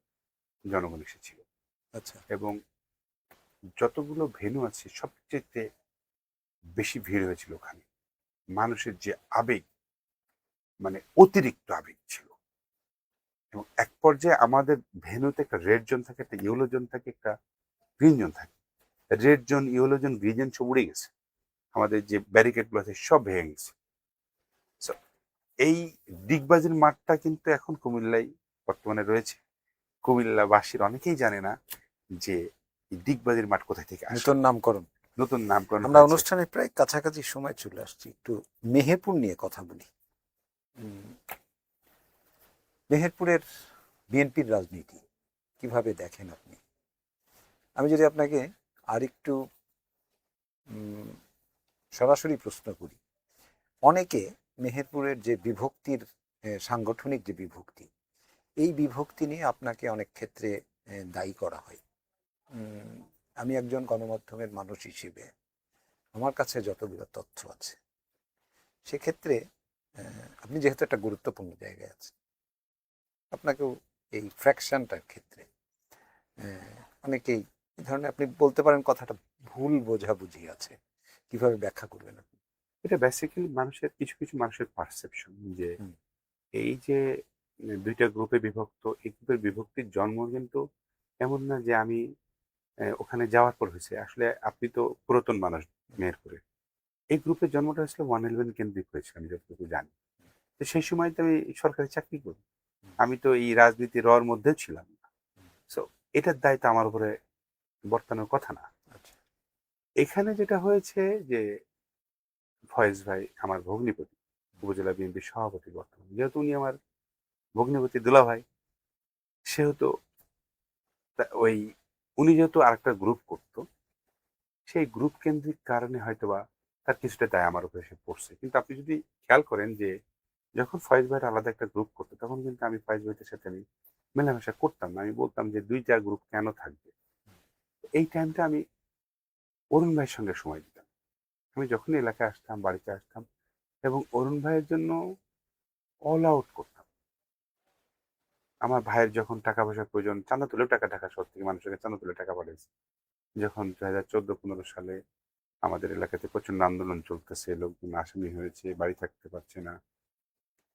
জনগণ এসেছিল আচ্ছা। এবং যতগুলো ভেন্যু আছে সবচেয়ে বেশি ভিড় হয়েছিল ওখানে। মানুষের যে আবেগ, মানে অতিরিক্ত আবেগ ছিল। এবং এক পর্যায়ে আমাদের ভেন্যুতে একটা রেড জোন থাকে, একটা ইয়েলো জোন থাকে, একটা গ্রিন জোন থাকে। Red zone, yellow zone, green zone সব উড়ে গেছে, আমাদের যে ব্যারিকেড গুলো আছে সব ভেঙে গেছে। So, এই ডিগবাজির মাঠটা কিন্তু এখন কুমিল্লায় বর্তমানে রয়েছে। কুমিল্লাবাসীর অনেকেই জানে না যে এই ডিগবাজির মাঠ কোথায় থেকে আসে। নতুন নামকরণ। নতুন নামকরণ আমরা হয়েছে। অনুষ্ঠানের প্রায় কাছাকাছি সময় চলে আসছি, একটু মেহেরপুর নিয়ে কথা বলি। মেহেরপুরের বিএনপির রাজনীতি কিভাবে দেখেন আপনি? আমি যদি আপনাকে আরেকটু সরাসরি প্রশ্ন করি, অনেকে মেহেরপুরের যে বিভক্তির সাংগঠনিক যে বিভক্তি, এই বিভক্তি নিয়ে আপনাকে অনেক ক্ষেত্রে দায়ী করা হয়। আমি একজন গণমাধ্যমের মানুষ হিসেবে আমার কাছে যতগুলো তথ্য আছে সেক্ষেত্রে আপনি যেহেতু একটা গুরুত্বপূর্ণ জায়গায় আছেন, আপনাকেও এই ফ্র্যাকশনটার ক্ষেত্রে অনেকেই এই ধরনের, আপনি বলতে পারেন কথাটা ভুল বোঝাবুঝি আছে, কিভাবে ব্যাখ্যা করবেন আপনি? এটা বেসিক্যালি মানুষের কিছু কিছু মানুষের পারসেপশন যে এই যে দুইটা গ্রুপে বিভক্ত, এই গ্রুপের বিভক্তির জন্ম কিন্তু এমন না যে আমি ওখানে যাওয়ার পর হয়েছে। আসলে আপনি তো পুরাতন মানুষ মেহেরপুরে, এই গ্রুপের জন্মটা আসলে 111 কেন্দ্রিক হয়েছে আমি যতটুকু জানি। তো সেই সময় তো আমি সরকারি চাকরি করি, আমি তো এই রাজনীতি রর মধ্যেও ছিলাম না। সো এটার দায়িত্ব আমার উপরে বর্তানোর কথা না। আচ্ছা। এখানে যেটা হয়েছে যে ফয়েজ ভাই আমার ভগ্নিপতি, উপজেলা বিএনপির সভাপতি বর্তমানে, যেহেতু উনি আমার ভগ্নিপতি দুলা ভাই, সেহেতু ওই উনি যেহেতু আরেকটা গ্রুপ করতো, সেই গ্রুপ কেন্দ্রিক কারণে হয়তোবা তার কিছুটা দায় আমার উপরে এসে পড়ছে। কিন্তু আপনি যদি খেয়াল করেন যে যখন ফয়েজ ভাইয়ের আলাদা একটা গ্রুপ করতো, তখন কিন্তু আমি ফয়েজ ভাইদের সাথে আমি মেলামেশা করতাম না। আমি বলতাম যে ২টা গ্রুপ কেন থাকবে? এই টাইমটা আমি অরুণ ভাইয়ের সঙ্গে সময় দিতাম। আমি যখনই এলাকায় আসতাম, বাড়িতে আসতাম এবং অরুণ ভাইয়ের জন্য অল আউট করতাম। আমার ভাইয়ের যখন টাকা পয়সার প্রয়োজন, চাঁদা তুলেও টাকা শহর থেকে মানুষের চাঁদা তুলে টাকা পাঠিয়েছি। যখন ২০১৪-১৫ সালে আমাদের এলাকাতে প্রচন্ড আন্দোলন চলতেছে, লোকজন আসামি হয়েছে, বাড়ি থাকতে পারছে না,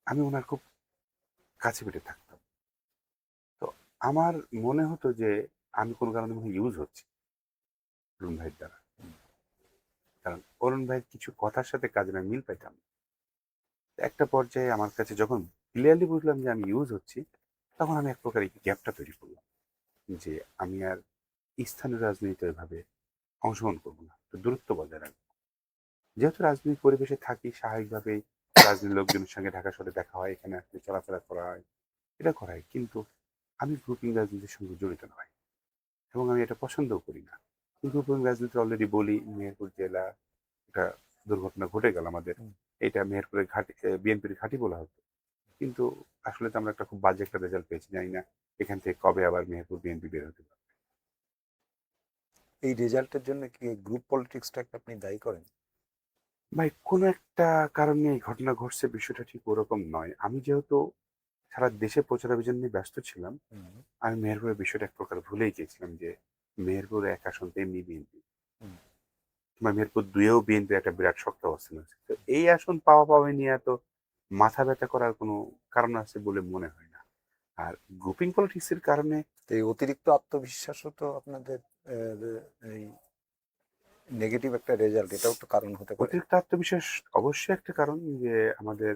আমি ওনার খুব কাছে পিঠে থাকতাম। তো আমার মনে হতো যে আমি কোনো কারণে মনে ইউজ হচ্ছি অরুণ ভাইয়ের দ্বারা। কারণ অরুণ ভাইয়ের কিছু কথার সাথে কাজের আমি মিল পাইতাম না। একটা পর্যায়ে আমার কাছে যখন ক্লিয়ারলি বুঝলাম যে আমি ইউজ হচ্ছি, তখন আমি এক প্রকার এই গ্যাপটা তৈরি করলাম যে আমি আর স্থানীয় রাজনীতিতে এভাবে অংশগ্রহণ করবো না, তো দূরত্ব বজায় রাখবো। যেহেতু রাজনৈতিক পরিবেশে থাকি, স্বাভাবিকভাবেই রাজনীতির লোকজনের সঙ্গে ঢাকা শহরে দেখা হয়, এখানে আসলে চলাফেরা করা হয়, এটা করা হয়, কিন্তু আমি গ্রুপিং রাজনীতির সঙ্গে জড়িত নয় এবং আমি এটা পছন্দও করি না। গ্রুপিং রাজনীতি অলরেডি বলি, মেহেরপুর জেলা একটা দুর্ঘটনা ঘটে গেল আমাদের, হুম। এটা মেহেরপুরের ঘাটি, বিএনপির ঘাঁটি বলা হতো, কিন্তু আসলে তো আমরা একটা খুব বাজে একটা রেজাল্ট পেয়েছি, জানি না এখান থেকে কবে আবার মেহেরপুর বিএনপি বের হতে পারে। এই রেজাল্টের জন্য কি গ্রুপ পলিটিক্সটাকে আপনি দায়ী করেন? ভাই কোনো একটা কারণে এই ঘটনা ঘটছে, বিষয়টা ঠিক ওরকম নয়। আমি যেহেতু সারা দেশে প্রচার অভিযান নিয়ে ব্যস্ত ছিলাম, হুম। আমি মেহেরপুরের বিষয়টা এক প্রকার ভুলেই গিয়েছিলাম যে মেহেরপুরে এক আসন এমনি বিএনপি, হুম। কিংবা মেহেরপুর দুইয়েও বিএনপি একটা বিরাট শক্ত অবস্থান আছে। তো এই আসন পাওয়া পাওয়া নিয়ে এত মাথা ব্যথা করার কোনো কারণ আছে বলে মনে হয় না। আর গ্রুপিং পলিটিক্স এর কারণে তো এই অতিরিক্ত আত্মবিশ্বাসও তো আপনাদের এই নেগেটিভ একটা রেজাল্ট, এটাও তো কারণ হতে পারে। অতিরিক্ত আত্মবিশ্বাস অবশ্যই একটা কারণ, যে আমাদের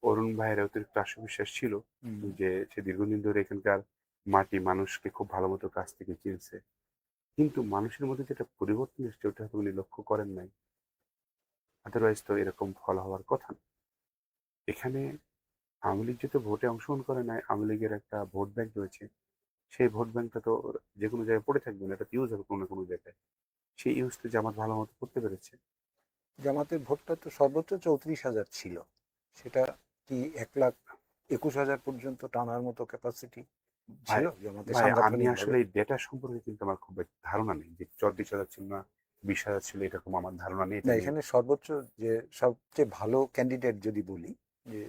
অরুণ ভাইয়ের অতিরিক্ত আত্মবিশ্বাস ছিল হুম। যে সে দীর্ঘদিন ধরে এখানকার মাটি মানুষকে খুব ভালো মতো কাছ থেকে চিনছে, কিন্তু মানুষের মধ্যে যেটা পরিবর্তন এসছে ওটা হয়তো উনি লক্ষ্য করেন নাই। আদারওয়াইজ তো এরকম ফল হওয়ার কথা না। এখানে আওয়ামী লীগ যেহেতু ভোটে অংশগ্রহণ করে নাই, আওয়ামী লীগের একটা ভোট ব্যাংক রয়েছে, সেই ভোট ব্যাংকটা তো যে কোনো জায়গায় পড়ে থাকবে না, এটা ইউজ হবে কোনো না কোনো জায়গায়। সেই ইউজটা জামাত ভালো মতো করতে পেরেছে। জামাতের ভোটটা তো সর্বোচ্চ 34,000 ছিল, সেটা কি 1,21,000 পর্যন্ত টানার মতো ক্যাপাসিটি ভাই ছিল জামাতের ভাই আমি সাংগঠনিক ভাবে? আসলে এই ডেটা সম্পর্কে কিন্তু আমার খুব একটা ধারণা নেই যে 34,000 ছিল না 20,000 ছিল, এরকম আমার ধারণা নেই, না, এটা নিয়ে। এখানে সর্বোচ্চ যে সবচেয়ে ভালো ক্যান্ডিডেট যদি বলি, যে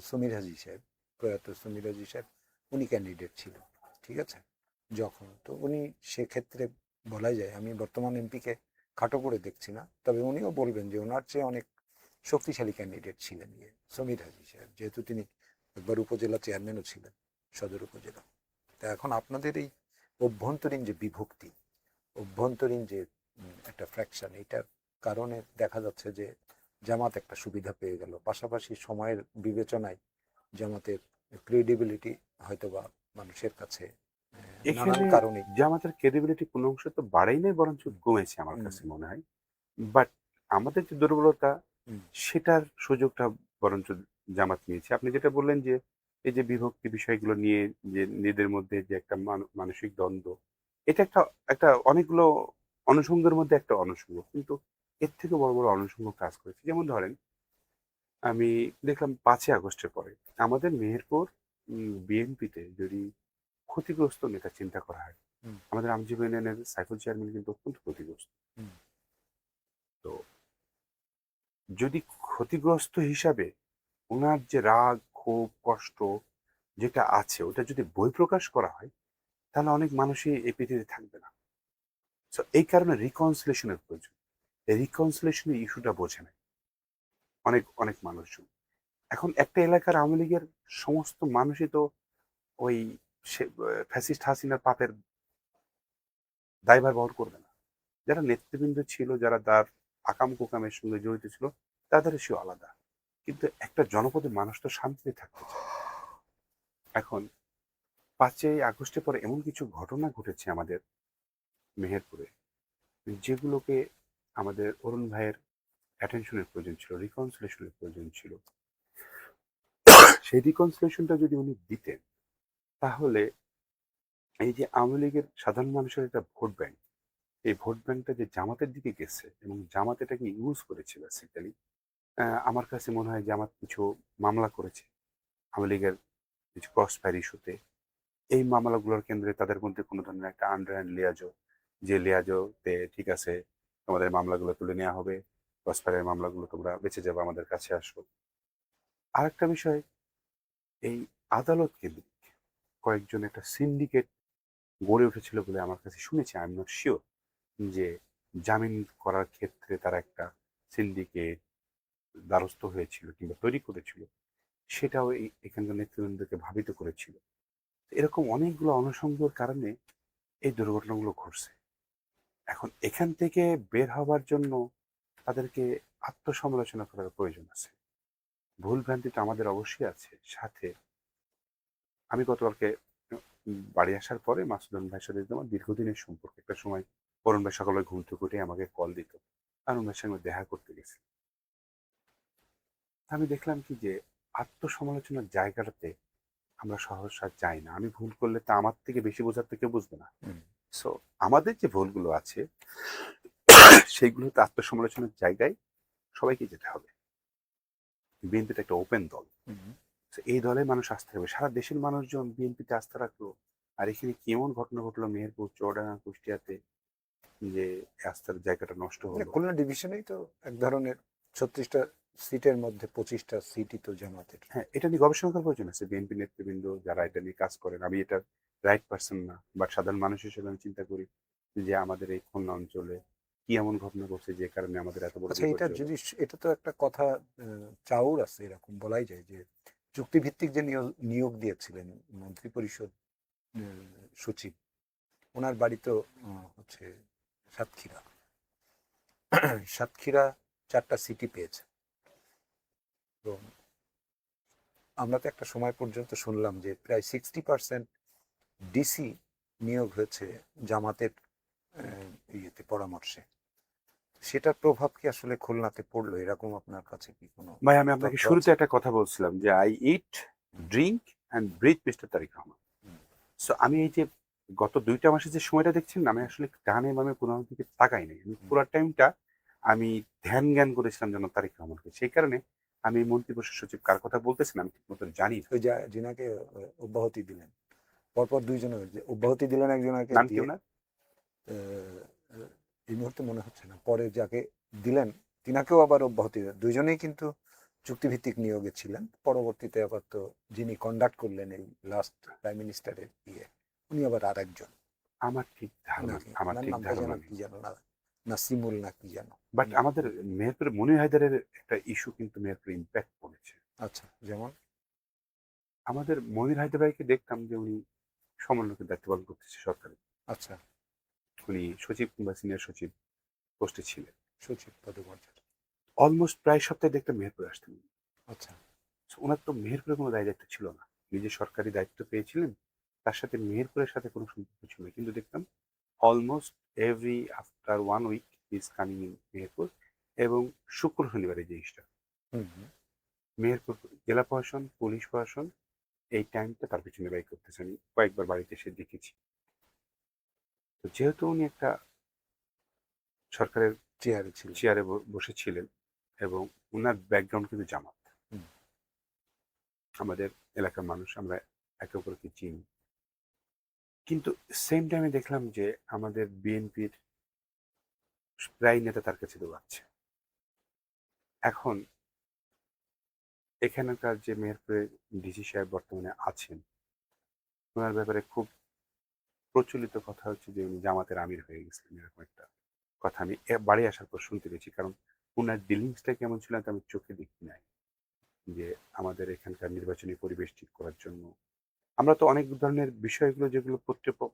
সমীর হাজি সাহেব, প্রয়াত সমীর হাজি সাহেব, উনি ক্যান্ডিডেট ছিলেন, ঠিক আছে? যখন তো উনি সেক্ষেত্রে বলা যায়, আমি বর্তমান এমপিকে খাটো করে দেখছি না, তবে উনিও বলবেন যে ওনার চেয়ে অনেক শক্তিশালী ক্যান্ডিডেট ছিলেন সমীর হাজি সাহেব, যেহেতু তিনি একবার উপজেলা চেয়ারম্যানও ছিলেন, সদর উপজেলা। তা এখন আপনাদের এই অভ্যন্তরীণ যে বিভক্তি, অভ্যন্তরীণ যে একটা ফ্র্যাকশন, এটার কারণে দেখা যাচ্ছে যে জামাত একটা সুবিধা পেয়ে গেল, পাশাপাশি সময়ের বিবেচনায় জামাতের ক্রেডিবিলিটি হয়তোবা মানুষের কাছে নানান এখানে কারণে। জামাতের ক্রেডিবিলিটি কোনো অংশ তো বাড়েই নাই, বরঞ্চ হুম। কমেছে আমার হুম। কাছে মনে হয়। বাট আমাদের যে দুর্বলতা, হুম। সেটার সুযোগটা বরঞ্চ জামাত নিয়েছে। আপনি যেটা বললেন যে এই যে বিভক্তি বিষয়গুলো নিয়ে, যে নিজেদের মধ্যে যে একটা মানসিক দ্বন্দ্ব, এটা একটা একটা অনেকগুলো অনুষঙ্গের মধ্যে একটা অনুষঙ্গ, কিন্তু এর থেকে বড় বড় অনুষঙ্গ কাজ করেছে। যেমন ধরেন, আমি দেখলাম 5ই আগস্টের পরে আমাদের মেহেরপুর বিএনপিতে যদি ক্ষতিগ্রস্ত নেতা চিন্তা করা হয়, হুম। আমাদের আমজীবন ইউনিয়নের সাইফুল চেয়ারম্যান কিন্তু অত্যন্ত ক্ষতিগ্রস্ত। হুম। তো যদি ক্ষতিগ্রস্ত হিসাবে ওনার যে রাগ, ক্ষোভ, কষ্ট যেটা আছে, ওটা যদি বহিঃপ্রকাশ করা হয়, তাহলে অনেক মানুষই এই পৃথিবীতে থাকবে না। সো এই কারণে রিকনসিলেশনের প্রয়োজন। এই রিকনসিলেশনের ইস্যুটা বোঝে না অনেক অনেক মানুষজন। এখন একটা এলাকার আওয়ামী লীগের সমস্ত মানুষই তো ওই ফ্যাসিস্ট হাসিনার পাপের দায়ভার বহন করবে না। যারা নেতৃবৃন্দ ছিল, যারা তার আকাম কুকামের সঙ্গে জড়িত ছিল, তাদের সে আলাদা। কিন্তু একটা জনপদের মানুষ তো শান্তিতে থাকতে চায়। এখন 5ই আগস্টের পরে এমন কিছু ঘটনা ঘটেছে আমাদের মেহেরপুরে, যেগুলোকে আমাদের অরুণ ভাইয়ের অ্যাটেনশনের প্রয়োজন ছিল, রিকনসিলেশনের প্রয়োজন ছিল। সেই রিকনসিলেশনটা যদি উনি দিতেন, তাহলে এই যে আওয়ামী লীগের সাধারণ মানুষের একটা ভোট ব্যাংক, এই ভোট ব্যাংকটা যে জামাতের দিকে গেছে এবং জামাত এটাকে ইউজ করেছে বেসিক্যালি, আমার কাছে মনে হয় জামাত কিছু মামলা করেছে আওয়ামী লীগের কিছু ক্রস ফায়ার ইস্যুতে। এই মামলাগুলোর কেন্দ্রে তাদের মধ্যে কোনো ধরনের একটা আন্ডারহ্যান্ড লিয়াজো, যে লিয়াজোতে ঠিক আছে তোমাদের মামলাগুলো তুলে নেওয়া হবে, ক্রস ফায়ারের মামলাগুলো তোমরা বেঁচে যাবে, আমাদের কাছে আসো। আরেকটা বিষয়, এই আদালত কেন্দ্রিক কয়েকজন একটা সিন্ডিকেট গড়ে উঠেছিল বলে আমার কাছে শুনেছি, আই এম নট শিওর, যে জামিন করার ক্ষেত্রে তারা একটা সিন্ডিকেট দ্বারস্থ হয়েছিল কিংবা তৈরি করেছিল, সেটাও এখানকার নেতৃবৃন্দকে ভাবিত করেছিল। এরকম অনেকগুলো অনুষঙ্গের কারণে এই দুর্ঘটনাগুলো ঘটছে। এখন এখান থেকে বের হবার জন্য তাদেরকে আত্মসমালোচনা করার প্রয়োজন আছে। ভুল ভ্রান্তি তো আমাদের অবশ্যই আছে। সাথে আমি গতকালকে বাড়ি আসার পরে মাসুদুল ভাইয়ের সাথে আমার দীর্ঘদিনের সম্পর্ক। একটা সময় অরুণ ভাই সকালে ঘুম থেকে উঠে আমাকে কল দিত, অরুণ ভাইয়ের সঙ্গে দেখা করতে গেছি। আমি দেখলাম কি যে আত্মসমালোচনার জায়গাটাতে আমরা সহসা যাই না। আমি ভুল করলে তা আমার থেকে বেশি বোঝার তো কেউ বুঝবে না। সো আমাদের যে ভুলগুলো আছে সেইগুলোতে আত্মসমালোচনার জায়গায় সবাইকে যেতে হবে। বিএনপিটা একটা ওপেন দল, তো এই দলে মানুষ আস্থা রাখবে। সারা দেশের মানুষজন বিএনপিতে আস্থা রাখলো, আর এখানে কেমন ঘটনা ঘটলো মেহেরপুর, চুয়াডাঙ্গা, কুষ্টিয়াতে, যে আস্থার জায়গাটা নষ্ট হলো। খুলনা ডিভিশনেই তো এক ধরনের 36টা সিটের মধ্যে 25টা সিটই তো জামাতের। হ্যাঁ, এটা নিয়ে গবেষণা করার প্রয়োজন আছে। বিএনপি নেতৃবৃন্দ যারা এটা নিয়ে কাজ করেন, আমি এটা রাইট পার্সন না, বাট সাধারণ মানুষ হিসেবে আমি চিন্তা করি যে আমাদের এই খুলনা অঞ্চলে কি এমন ঘটনা ঘটছে যে কারণে আমাদের এত বড় আচ্ছা, এটা বিপর্যয় যদি হলো। এটা তো একটা কথা চাউর আছে, এরকম বলাই যায় যে চুক্তিভিত্তিক যে নিয়োগ দিয়েছিলেন মন্ত্রী পরিষদ সচিব, ওনার বাড়ি তো হচ্ছে সাতক্ষীরা। সাতক্ষীরা 4টা সিটি পেয়েছে। তো আমরা তো একটা সময় পর্যন্ত শুনলাম যে প্রায় 60% ডিসি নিয়োগ হয়েছে জামাতের ইয়েতে পরামর্শে। সেটার প্রভাব কি আসলে খুলনাতে পড়লো, এরকম আপনার কাছে কি কোনো ভাই, আমি আপনাকে তথ্য শুরুতে আছে? একটা কথা বলছিলাম যে I eat, drink and breathe mister Tariq Rahman. So আমি এই যে গত 2টা মাসে যে সময়টা দেখছেন না, আমি আসলে ডানে বামে কোনো দিকে তাকাই নাই। আমি পুরো টাইমটা আমি ধ্যান জ্ঞান করেছিলাম যেন তারিক রহমানকে। সেই কারণে আমি মন্ত্রী পরিষদ সচিব কার কথা বলতেছেন আমি ঠিক মতো জানি না। ওই যা যিনাকে অব্যাহতি দিলেন, পরপর দুইজনে যে অব্যাহতি দিলেন একজনকে নাম কি দিয়ে, ওনার? এই মুহূর্তে মনে হচ্ছে না, পরে যাকে দিলেন তিনাকেও আবার অব্যাহতি দেন। দুইজনেই কিন্তু চুক্তিভিত্তিক নিয়োগে ছিলেন। পরবর্তীতে আবার তো যিনি কন্ডাক্ট করলেন এই লাস্ট প্রাইম মিনিস্টারের ইয়ে, উনি আবার আর একজন আমার ঠিক ধারণা, নাকি, আমার ওনার ঠিক নামটা যেন ধারণা নেই। কি যেন না, নাসিমুল না কি যেন। বাট আমাদের মেহেরপুরে মনির হায়দারের একটা ইস্যু কিন্তু মেহেরপুরে ইম্প্যাক্ট পড়েছে। আচ্ছা, যেমন? আমাদের মনির হায়দার ভাইকে দেখতাম যে উনি সমন্বয়কের দায়িত্ব পালন করতেছে সরকারে। আচ্ছা, উনি সচিব কিংবা সিনিয়র সচিব পোস্টে ছিলেন। সচিব পদমর্যাদা। অলমোস্ট প্রায় সপ্তাহে দেখতাম মেহেরপুরে আসতেন। আচ্ছা, So, ওনার তো মেহেরপুরে কোনো দায় দায়িত্ব ছিল না। নিজে সরকারি দায়িত্ব পেয়েছিলেন, তার সাথে মেহেরপুরের সাথে কোনো সম্পর্ক ছিল না। কিন্তু দেখতাম almost every after 1 week is coming in Meherpur. এবং শুক্র শনিবার এই জিনিসটা হুম হুম, মেহেরপুর জেলা প্রশাসন, পুলিশ প্রশাসন এই টাইমটা তার পিছনে ব্যয় করতেছে। আমি কয়েকবার বাড়িতে এসে দেখেছি। তো যেহেতু উনি একটা সরকারের চেয়ারে ছিল। চেয়ারে বসেছিলেন এবং ওনার ব্যাকগ্রাউন্ড কিন্তু জামাত, হুম, আমাদের এলাকার মানুষ আমরা একে অপরকে চিনি। কিন্তু সেম টাইমে দেখলাম যে আমাদের বিএনপির প্রায় নেতা তার কাছে দৌড়াচ্ছে। এখন এখানকার যে মেহেরপুরে ডিসি সাহেব বর্তমানে আছেন, ওনার ব্যাপারে খুব প্রচলিত কথা হচ্ছে যে উনি জামাতের আমির হয়ে গেছিলেন, এরকম একটা কথা আমি বাড়ি আসার পর শুনতে পেয়েছি। কারণ ওনার ডিলিংসটা কেমন ছিল তা আমি চোখে দেখি নাই। যে আমাদের এখানকার নির্বাচনী পরিবেশ ঠিক করার জন্য আমরা তো অনেক ধরনের বিষয়গুলো যেগুলো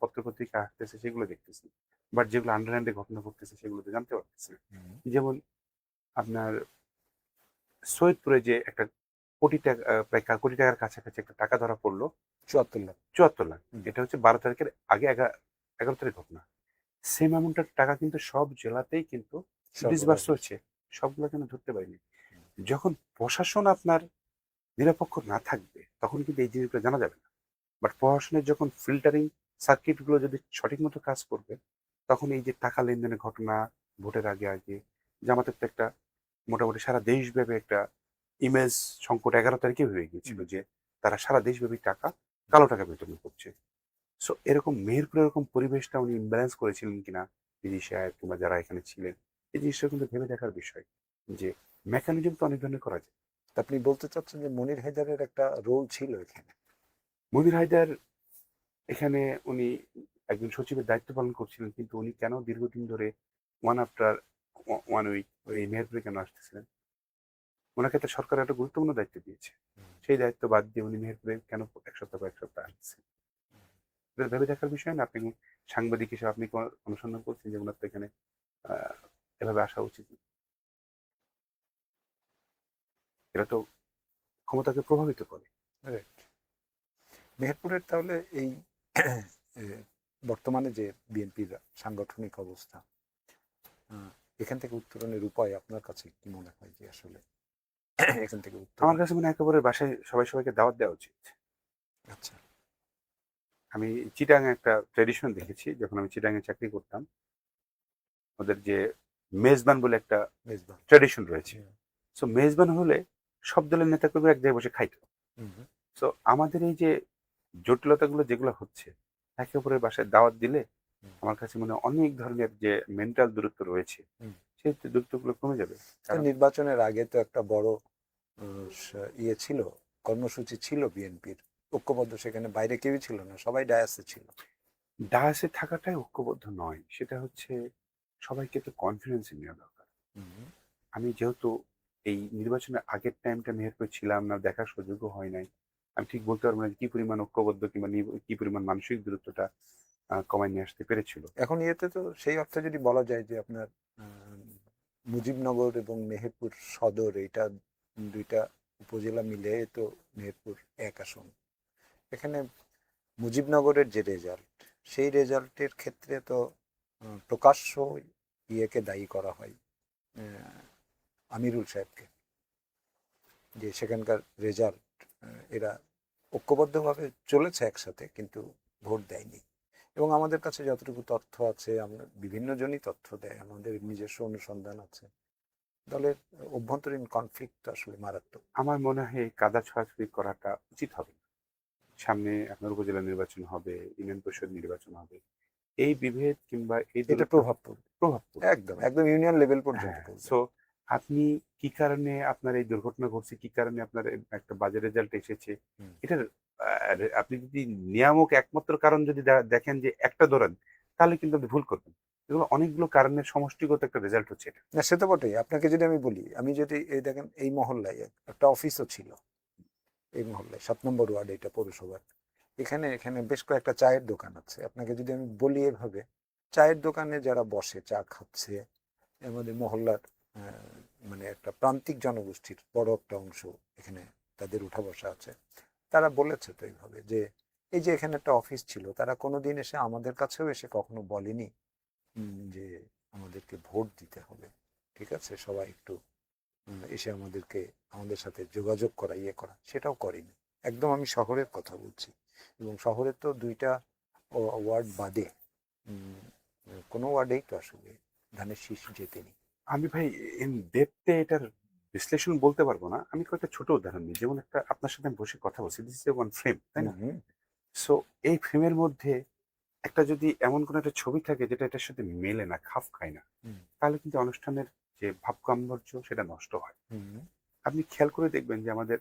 পত্র পত্রিকা আসতেছে সেগুলো দেখতেছি, বাট যেগুলো আন্ডারহ্যান্ডে ঘটনা ঘটতেছে সেগুলো তো জানতে পারতেছি না। হুম। যেমন আপনার সৈয়দপুরে যে একটা কোটি টাকা, প্রায় কোটি টাকার কাছাকাছি একটা টাকা ধরা পড়লো, 74 লাখ। 74 লাখ। হুম, এটা হচ্ছে 12 তারিখের আগে 11 তারিখ ঘটনা। সেম অ্যামাউন্টের টাকা কিন্তু সব জেলাতেই কিন্তু ডিসবার্স সর্বরাজ্য। হচ্ছে, সবগুলো কিন্তু ধরতে পারিনি। যখন প্রশাসন আপনার নিরপেক্ষ না থাকবে তখন কিন্তু এই জিনিসগুলো জানা যাবে না। বাট প্রশাসনের যখন ফিল্টারিং সার্কিটগুলো যদি সঠিক মতো কাজ করবে, তখন এই যে টাকা লেনদেনের ঘটনা ভোটের আগে আগে জামাতের তো একটা মোটামুটি সারা দেশব্যাপী একটা ইমেজ সংকট 11 তারিখে হয়ে গিয়েছিল যে তারা সারা দেশব্যাপী কালো টাকা বিতরণ করছে। সো এরকম মেহেরপুরে এরকম পরিবেশটা উনি ইমব্যালেন্স করেছিলেন কিনা দিদি সাহেব কিংবা যারা এখানে ছিলেন, এই জিনিসটা কিন্তু ভেবে দেখার বিষয় যে মেকানিজম তো অনেক ধরনের করা যায়। তা আপনি বলতে চাচ্ছেন যে মনির হায়দারের একটা রোল ছিল এখানে? মনির হায়দার এখানে উনি একজন সচিবের দায়িত্ব পালন করছিলেন, কিন্তু উনি কেন দীর্ঘদিন ধরে ওয়ান আফটার ওয়ান উইক এই মেহেরপুরে কেন আসতেছিলেন? ওনাকে তো সরকার একটা গুরুত্বপূর্ণ দায়িত্ব দিয়েছে, সেই দায়িত্ব বাদ দিয়ে উনি মেহেরপুরে কেন এক সপ্তাহ আসছেন? এটা ভেবে দেখার বিষয় না? আপনি সাংবাদিক হিসেবে আপনি অনুসন্ধান করছেন যে ওনার তো এখানে আহ, এভাবে আসা উচিত না। এটা তো ক্ষমতাকে প্রভাবিত করে। Right. মেহেরপুরের তাহলে এই এ, বর্তমানে যে বিএনপির সাংগঠনিক অবস্থা, আহ, এখান থেকে উত্তরণের উপায় আপনার কাছে কি মনে হয় যে আসলে এখান থেকে আমার উত্তরণ? কাছে মনে হয় একেবারে বাসায় সবাইকে দাওয়াত দেওয়া উচিত। আচ্ছা। আমি চিটাঙে একটা ট্রেডিশন দেখেছি, যখন আমি চিটাঙে চাকরি করতাম, ওদের যে মেজবান বলে একটা মেজবান। ট্রেডিশন রয়েছে। সো মেজবান হলে সব দলের নেতা কর্মী এক জায়গায় বসে খাইতো। সো আমাদের এই যে জটিলতাগুলো যেগুলো হচ্ছে, একে অপরের বাসায় দাওয়াত দিলে আমার কাছে মনে হয় অনেক ধরনের যে মেন্টাল দূরত্ব রয়েছে, সেই দূরত্বগুলো কমে যাবে। কারণ নির্বাচনের আগে তো একটা বড় ইয়ে ছিল, কর্মসূচি ছিল বিএনপির ঐক্যবদ্ধ, সেখানে বাইরে কেউই ছিল না, সবাই ডায়াসে ছিল। ডায়াসে থাকাটাই ঐক্যবদ্ধ নয়, সেটা হচ্ছে সবাইকে তো কনফিডেন্সে নেওয়া দরকার। আমি যেহেতু এই নির্বাচনের আগের টাইমটা মেহেরপুর ছিলাম না, দেখার সুযোগও হয় নাই, আমি ঠিক বলতে পারবো না কি পরিমাণ ঐক্যবদ্ধ কিংবা কি পরিমাণ মানসিক দূরত্বটা কমায় নিয়ে আসতে পেরেছিল। এখন ইয়েতে তো সেই অর্থে যদি বলা যায় যে আপনার মুজিবনগর এবং মেহেরপুর সদর, এইটা দুইটা উপজেলা মিলে তো মেহেরপুর এক আসন। এখানে মুজিবনগরের যে রেজাল্ট, সেই রেজাল্টের ক্ষেত্রে তো প্রকাশ্য ইয়েকে দায়ী করা হয়, আমিরুল সাহেবকে, যে সেখানকার রেজাল্ট এরা ঐক্যবদ্ধভাবে চলেছে একসাথে কিন্তু ভোট দেয়নি। এবং আমাদের কাছে যতটুকু তথ্য আছে, আমরা বিভিন্ন জনই তথ্য দেয়, আমাদের নিজস্ব অনুসন্ধান আছে, দলের অভ্যন্তরীণ কনফ্লিক্ট আসলে মারাত্মক। আমার মনে হয় এই কাদা ছড়াছড়ি করাটা উচিত হবে না। সামনে আপনার উপজেলা নির্বাচন হবে, ইউনিয়ন পরিষদ নির্বাচন হবে, এই বিভেদ কিংবা এই এটা দূরত্ব প্রভাব পড়বে, প্রভাব পড়বে। একদম একদম ইউনিয়ন লেভেল পর্যন্ত হ্যাঁ, পড়বে। সো আপনি কি কারণে আপনার এই দুর্ঘটনা ঘটছে, কি কারণে আপনার একটা বাজে রেজাল্ট এসেছে, এটার আপনি যদি নিয়ামক একমাত্র কারণ যদি দেখেন যে একটা ধরেন, তাহলে কিন্তু আপনি ভুল করবেন। এগুলো অনেকগুলো কারণের সমষ্টিগত একটা রেজাল্ট হচ্ছে এটা। না সে তো বটেই। আপনাকে যদি আমি বলি, আমি যদি এই দেখেন এই মহল্লায় একটা অফিসও ছিল, এই মহল্লায় 7 নম্বর ওয়ার্ড, এটা পৌরসভার, এখানে এখানে বেশ কয়েকটা চায়ের দোকান আছে। আপনাকে যদি আমি বলি এভাবে, চায়ের দোকানে যারা বসে চা খাচ্ছে, আমাদের মহল্লার মানে একটা প্রান্তিক জনগোষ্ঠীর বড় একটা অংশ এখানে তাদের উঠা বসা আছে, তারা বলেছে তো এইভাবে যে এই যে এখানে একটা অফিস ছিল, তারা কোনোদিন এসে আমাদের কাছেও এসে কখনো বলেনি যে আমাদেরকে ভোট দিতে হবে, ঠিক আছে, সবাই একটু এসে আমাদের সাথে যোগাযোগ করা, ইয়ে করা, সেটাও করেনি। একদম আমি শহরের কথা বলছি, এবং শহরের তো 2টা ওয়ার্ড বাদে কোনো ওয়ার্ডেই তো আসলে ধানের শীষ জেতেনি। আমি ভাই ইন ডেপথে এটার বিশ্লেষণ বলতে পারবো না, আমি কয়েকটা ছোট উদাহরণ দিই। যেমন একটা আপনার সাথে আমি বসে কথা বলছি, দিস ইজ ওয়ান ফ্রেম, তাই না? সো এই ফ্রেমের মধ্যে একটা যদি এমন কোনো একটা ছবি থাকে যেটা এটার সাথে মেলে না, খাপ খায় না, তাহলে কিন্তু অনুষ্ঠানের যে ভাব গাম্ভীর্য সেটা নষ্ট হয়। আপনি খেয়াল করে দেখবেন যে আমাদের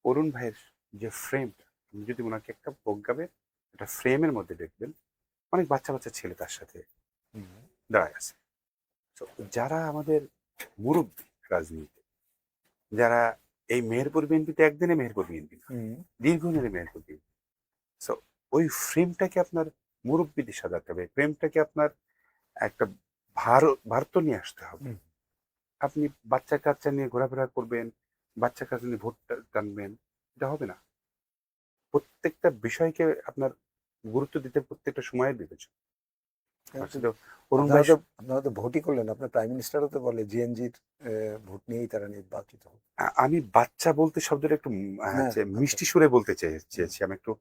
অরুণ ভাইয়ের যে ফ্রেমটা, আপনি যদি ওনাকে একটা প্রোগ্রামে একটা ফ্রেমের মধ্যে দেখবেন, অনেক বাচ্চা বাচ্চা ছেলে তার সাথে দাঁড়ায় আছে। তো যারা আমাদের মুরব্বী রাজনীতি, যারা এই মেহেরপুর বিএনপিতে একদিনে মেহেরপুর বিএনপি না, দীর্ঘদিনে মেহেরপুর বিএনপি, সো ওই ফ্রেমটাকে আপনার মুরব্বীদের সাজাতে হবে, ফ্রেমটাকে আপনার একটা ভারত নিয়ে আসতে হবে। আপনি বাচ্চা কাচ্চা নিয়ে ঘোরাফেরা করবেন, বাচ্চা কাচ্চা নিয়ে ভোট টানবেন, এটা হবে না। প্রত্যেকটা বিষয়কে আপনার গুরুত্ব দিতে প্রত্যেকটা সময়ের বিবেচনা। অরুণ ভাই আপনারা তো ভোটই করলেন, আপনার প্রাইম মিনিস্টারও তো বলে জিএনজির ভোট নিয়েই তারা নির্বাচিত হবে। আমি বাচ্চা বলতে শব্দটা একটু হ্যাঁ, মিষ্টি সুরে বলতে চেয়েছি, আমি একটু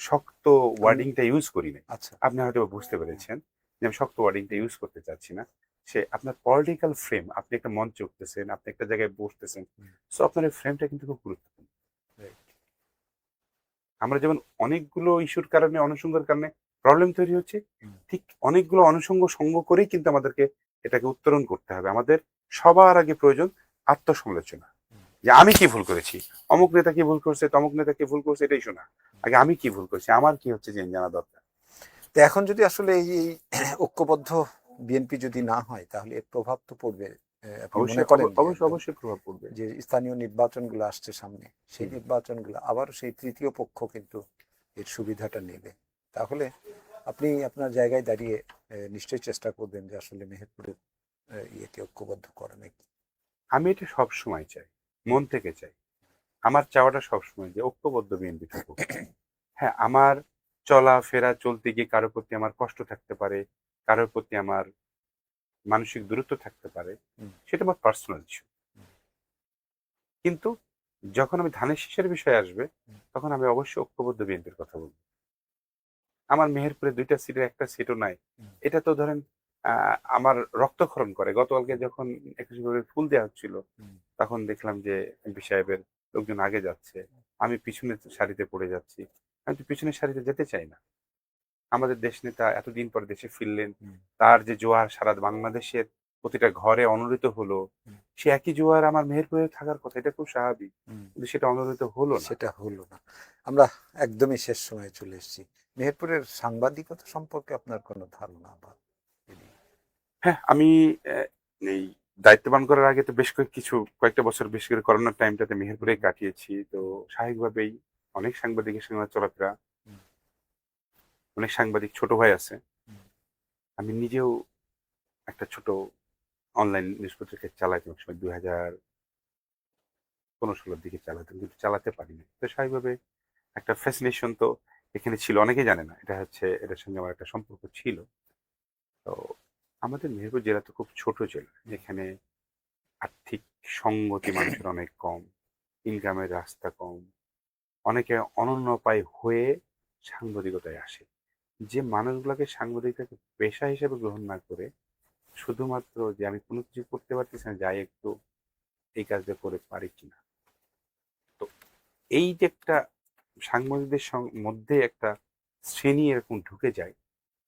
শক্ত ওয়ার্ডিংটা ইউজ করি না। আচ্ছা, আপনি হয়তো বুঝতে পেরেছেন যে আমি শক্ত ওয়ার্ডিংটা ইউজ করতে চাচ্ছি না। সে আপনার পলিটিক্যাল ফ্রেম, আপনি একটা মঞ্চে উঠতেছেন, আপনি একটা জায়গায় বসতেছেন, সো আপনার এই ফ্রেমটা কিন্তু খুব গুরুত্বপূর্ণ। রাইট। আমরা যেমন অনেকগুলো ইস্যুর কারণে, অনুষঙ্গের কারণে প্রবলেম তৈরি হচ্ছে, হুম। ঠিক অনেকগুলো অনুষঙ্গ সঙ্গ করেই কিন্তু আমাদেরকে এটাকে উত্তরণ করতে হবে। আমাদের সবার আগে প্রয়োজন আত্মসমালোচনা, যে আমি কি ভুল করেছি, অমুক নেতা কি ভুল করছে, তমুক নেতা কি ভুল করছে, এটাই শোনা। আগে আমি কি ভুল করেছি, আমার কি হচ্ছে যে জানা দরকার। তো এখন যদি আসলে এই ঐক্যবদ্ধ বিএনপি যদি না হয় তাহলে এর প্রভাব তো পড়বে। আপনি মনে অবশ্যই করেন যে অবশ্যই একদম অবশ্যই প্রভাব পড়বে। যে স্থানীয় নির্বাচনগুলো আসছে সামনে, সেই হুম। নির্বাচনগুলো আবারও সেই তৃতীয় পক্ষ কিন্তু এর সুবিধাটা নেবে। তাহলে আপনি আপনার জায়গায় দাঁড়িয়ে নিশ্চয়ই চেষ্টা করবেন যে আসলে মেহেরপুরের ইয়েকে ঐক্যবদ্ধ করা নাকি। আমি এটা সব সময় চাই, মন থেকে চাই। আমার চাওয়াটা সবসময় যে ঐক্যবদ্ধ বিএনপি থাকুক। হ্যাঁ, আমার চলাফেরা চলতে গিয়ে কারোর প্রতি আমার কষ্ট থাকতে পারে, কারোর প্রতি আমার মানসিক দূরত্ব থাকতে পারে, হুম, সেটা আমার পার্সোনাল ইস্যু। কিন্তু যখন আমি ধানের শীষের বিষয়ে আসবে, হুম, তখন আমি অবশ্যই ঐক্যবদ্ধ বিএনপির কথা বলবো। আমার মেহেরপুরে ২টা সিটের একটা সিটও নাই, হুম, এটা তো ধরেন আমার রক্তক্ষরণ করে। গতকালকে যখন ২১ ফেব্রুয়ারি ফুল দেওয়া হচ্ছিল, হুম, তখন দেখলাম যে এমপি সাহেবের লোকজন আগে যাচ্ছে, আমি পিছনের সারিতে পড়ে যাচ্ছি। আমি তো পিছনের সারিতে যেতে চাই না। আমাদের দেশনেতা এতদিন পর দেশে ফিরলেন, হুম, তার যে জোয়ার সারা বাংলাদেশের প্রতিটা ঘরে অনুরিত হলো, হুম, সে একই জোয়ার আমার মেহেরপুরে থাকার কথা, এটা খুব স্বাভাবিক। হুম। কিন্তু সেটা অনুরিত হলো না। সেটা হলো না। আমরা একদমই শেষ সময়ে চলে এসেছি। মেহেরপুরের সাংবাদিকতা সম্পর্কে আপনার কোনো ধারণা বা যদি। হ্যাঁ, আমি এই দায়িত্ববান করার আগে তো বেশ কয়েকটা বছর, বেশ করে করোনার টাইমটাতে মেহেরপুরে কাটিয়েছি। তো স্বাভাবিকভাবেই অনেক সাংবাদিকের সঙ্গে আমার চলাফেরা, হুম, অনেক সাংবাদিক ছোট ভাই আছে। হুম, আমি নিজেও একটা ছোট অনলাইন নিউজ পত্রিকা চালাইতাম সময় ২০১৫-১৬ দিকে চালাতাম, কিন্তু চালাতে পারিনি। তো স্বাভাবিকভাবে একটা ফ্যাসিনেশন তো এখানে ছিল, অনেকেই জানে না এটা হচ্ছে, এটার সঙ্গে আমার একটা সম্পর্ক ছিল। তো আমাদের মেহেরপুর জেলা তো খুব ছোট জেলা, হুম, যেখানে আর্থিক সঙ্গতি মানুষের অনেক কম, ইনকামের রাস্তা কম, অনেকে অনন্যোপায় হয়ে সাংবাদিকতায় আসে। যে মানুষগুলোকে সাংবাদিকতাকে পেশা হিসেবে গ্রহণ না করে শুধুমাত্র যে আমি কোনো কিছু করতে পারতেছি না, যাই একটু এই কাজটা করে পারি কিনা, তো এই যে একটা সাংবাদিকদের মধ্যে একটা শ্রেণী এরকম ঢুকে যায়,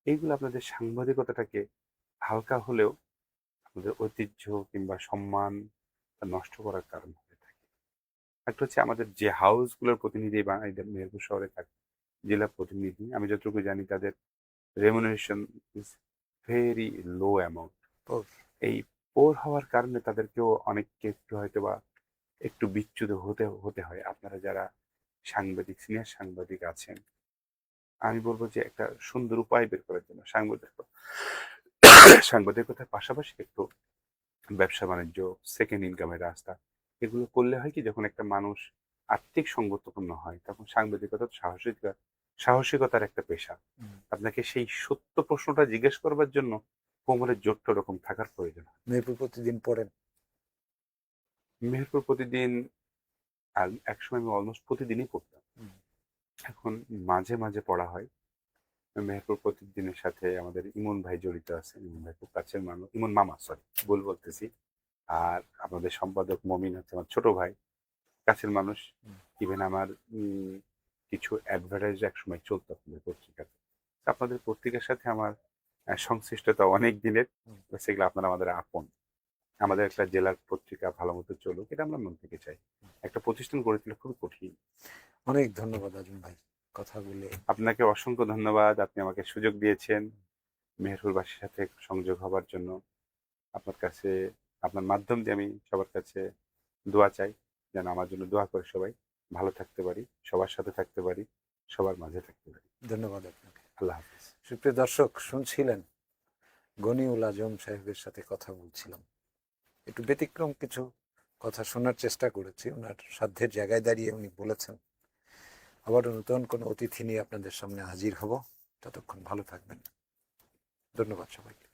এইগুলো আপনাদের সাংবাদিকতাটাকে হালকা হলেও আমাদের ঐতিহ্য কিংবা সম্মান নষ্ট করার কারণ হয়ে থাকে। একটা হচ্ছে আমাদের যে হাউসগুলোর প্রতিনিধি বা এই মেহেরপুর শহরে থাকে, জেলা প্রতিনিধি, আমি যতটুকু জানি তাদের remuneration is very low amount. পর এই পোর হওয়ার কারণে তাদেরকেও অনেককে একটু হয়তো বা একটু বিচ্যুত হতে হতে হয়। আপনারা যারা সাংবাদিক, সিনিয়র সাংবাদিক আছেন, আমি বলবো যে একটা সুন্দর উপায় বের করার জন্য সাংবাদিকতার পাশাপাশি একটু ব্যবসা বাণিজ্য, সেকেন্ড ইনকামের রাস্তা, এগুলো করলে হয় কি, যখন একটা মানুষ আর্থিক সংগঠন হয়, তখন সাংবাদিকতা তো সাহসিকতার একটা পেশা। আপনাকে সেই সত্য প্রশ্নটা জিজ্ঞেস করবার জন্য কোমরের জোরটা ওরকম থাকার প্রয়োজন হয়। মেহেরপুর প্রতিদিন পড়েন। মেহেরপুর প্রতিদিন, আর একসময় আমি অলমোস্ট প্রতিদিনই পড়তাম। হুম, এখন মাঝে মাঝে পড়া হয়। মেহেরপুর প্রতিদিনের সাথে আমাদের ইমন ভাই জড়িত আছে, ইমন ভাই খুব কাছের মানুষ, ইমন মামা, সরি ভুল বলতেছি। আর আমাদের সম্পাদক মমিন হচ্ছে আমার ছোট ভাই, কাছের মানুষ। হুম, ইভেন আমার কিছু অ্যাডভার্টাইজ একসময় চলতো আপনাদের পত্রিকাতে। আপনাদের পত্রিকার সাথে আমার সংশ্লিষ্টতা অনেক দিনের। হুম, সেগুলো আপনারা আমাদের আপন। আমাদের রাইট। একটা জেলার পত্রিকা ভালো মতো চলুক, এটা আমরা মন থেকে চাই। একটা প্রতিষ্ঠান গড়ে তোলা খুবই কঠিন। অনেক ধন্যবাদ আজম ভাই, কথা বলে। আপনাকে অসংখ্য ধন্যবাদ, আপনি আমাকে সুযোগ দিয়েছেন মেহেরপুরবাসীর সাথে সংযোগ হবার জন্য। আপনার কাছে, আপনার মাধ্যম দিয়ে আমি সবার কাছে দোয়া চাই, যেন আমার জন্য দোয়া করে সবাই ভালো থাকতে পারি, সবার সাথে থাকতে পারি, সবার মাঝে থাকতে পারি। ধন্যবাদ আপনাকে। আল্লাহ হাফিজ। সুপ্রিয় দর্শক, শুনছিলেন গনিউল আজম সাহেবের সাথে কথা বলছিলাম। একটু ব্যতিক্রম কিছু কথা শোনার চেষ্টা করেছি। ওনার সাধ্যের জায়গায় দাঁড়িয়ে উনি বলেছেন। আবারও নতুন কোনো অতিথি নিয়ে আপনাদের সামনে হাজির হব। ততক্ষণ ভালো থাকবেন। ধন্যবাদ সবাইকে।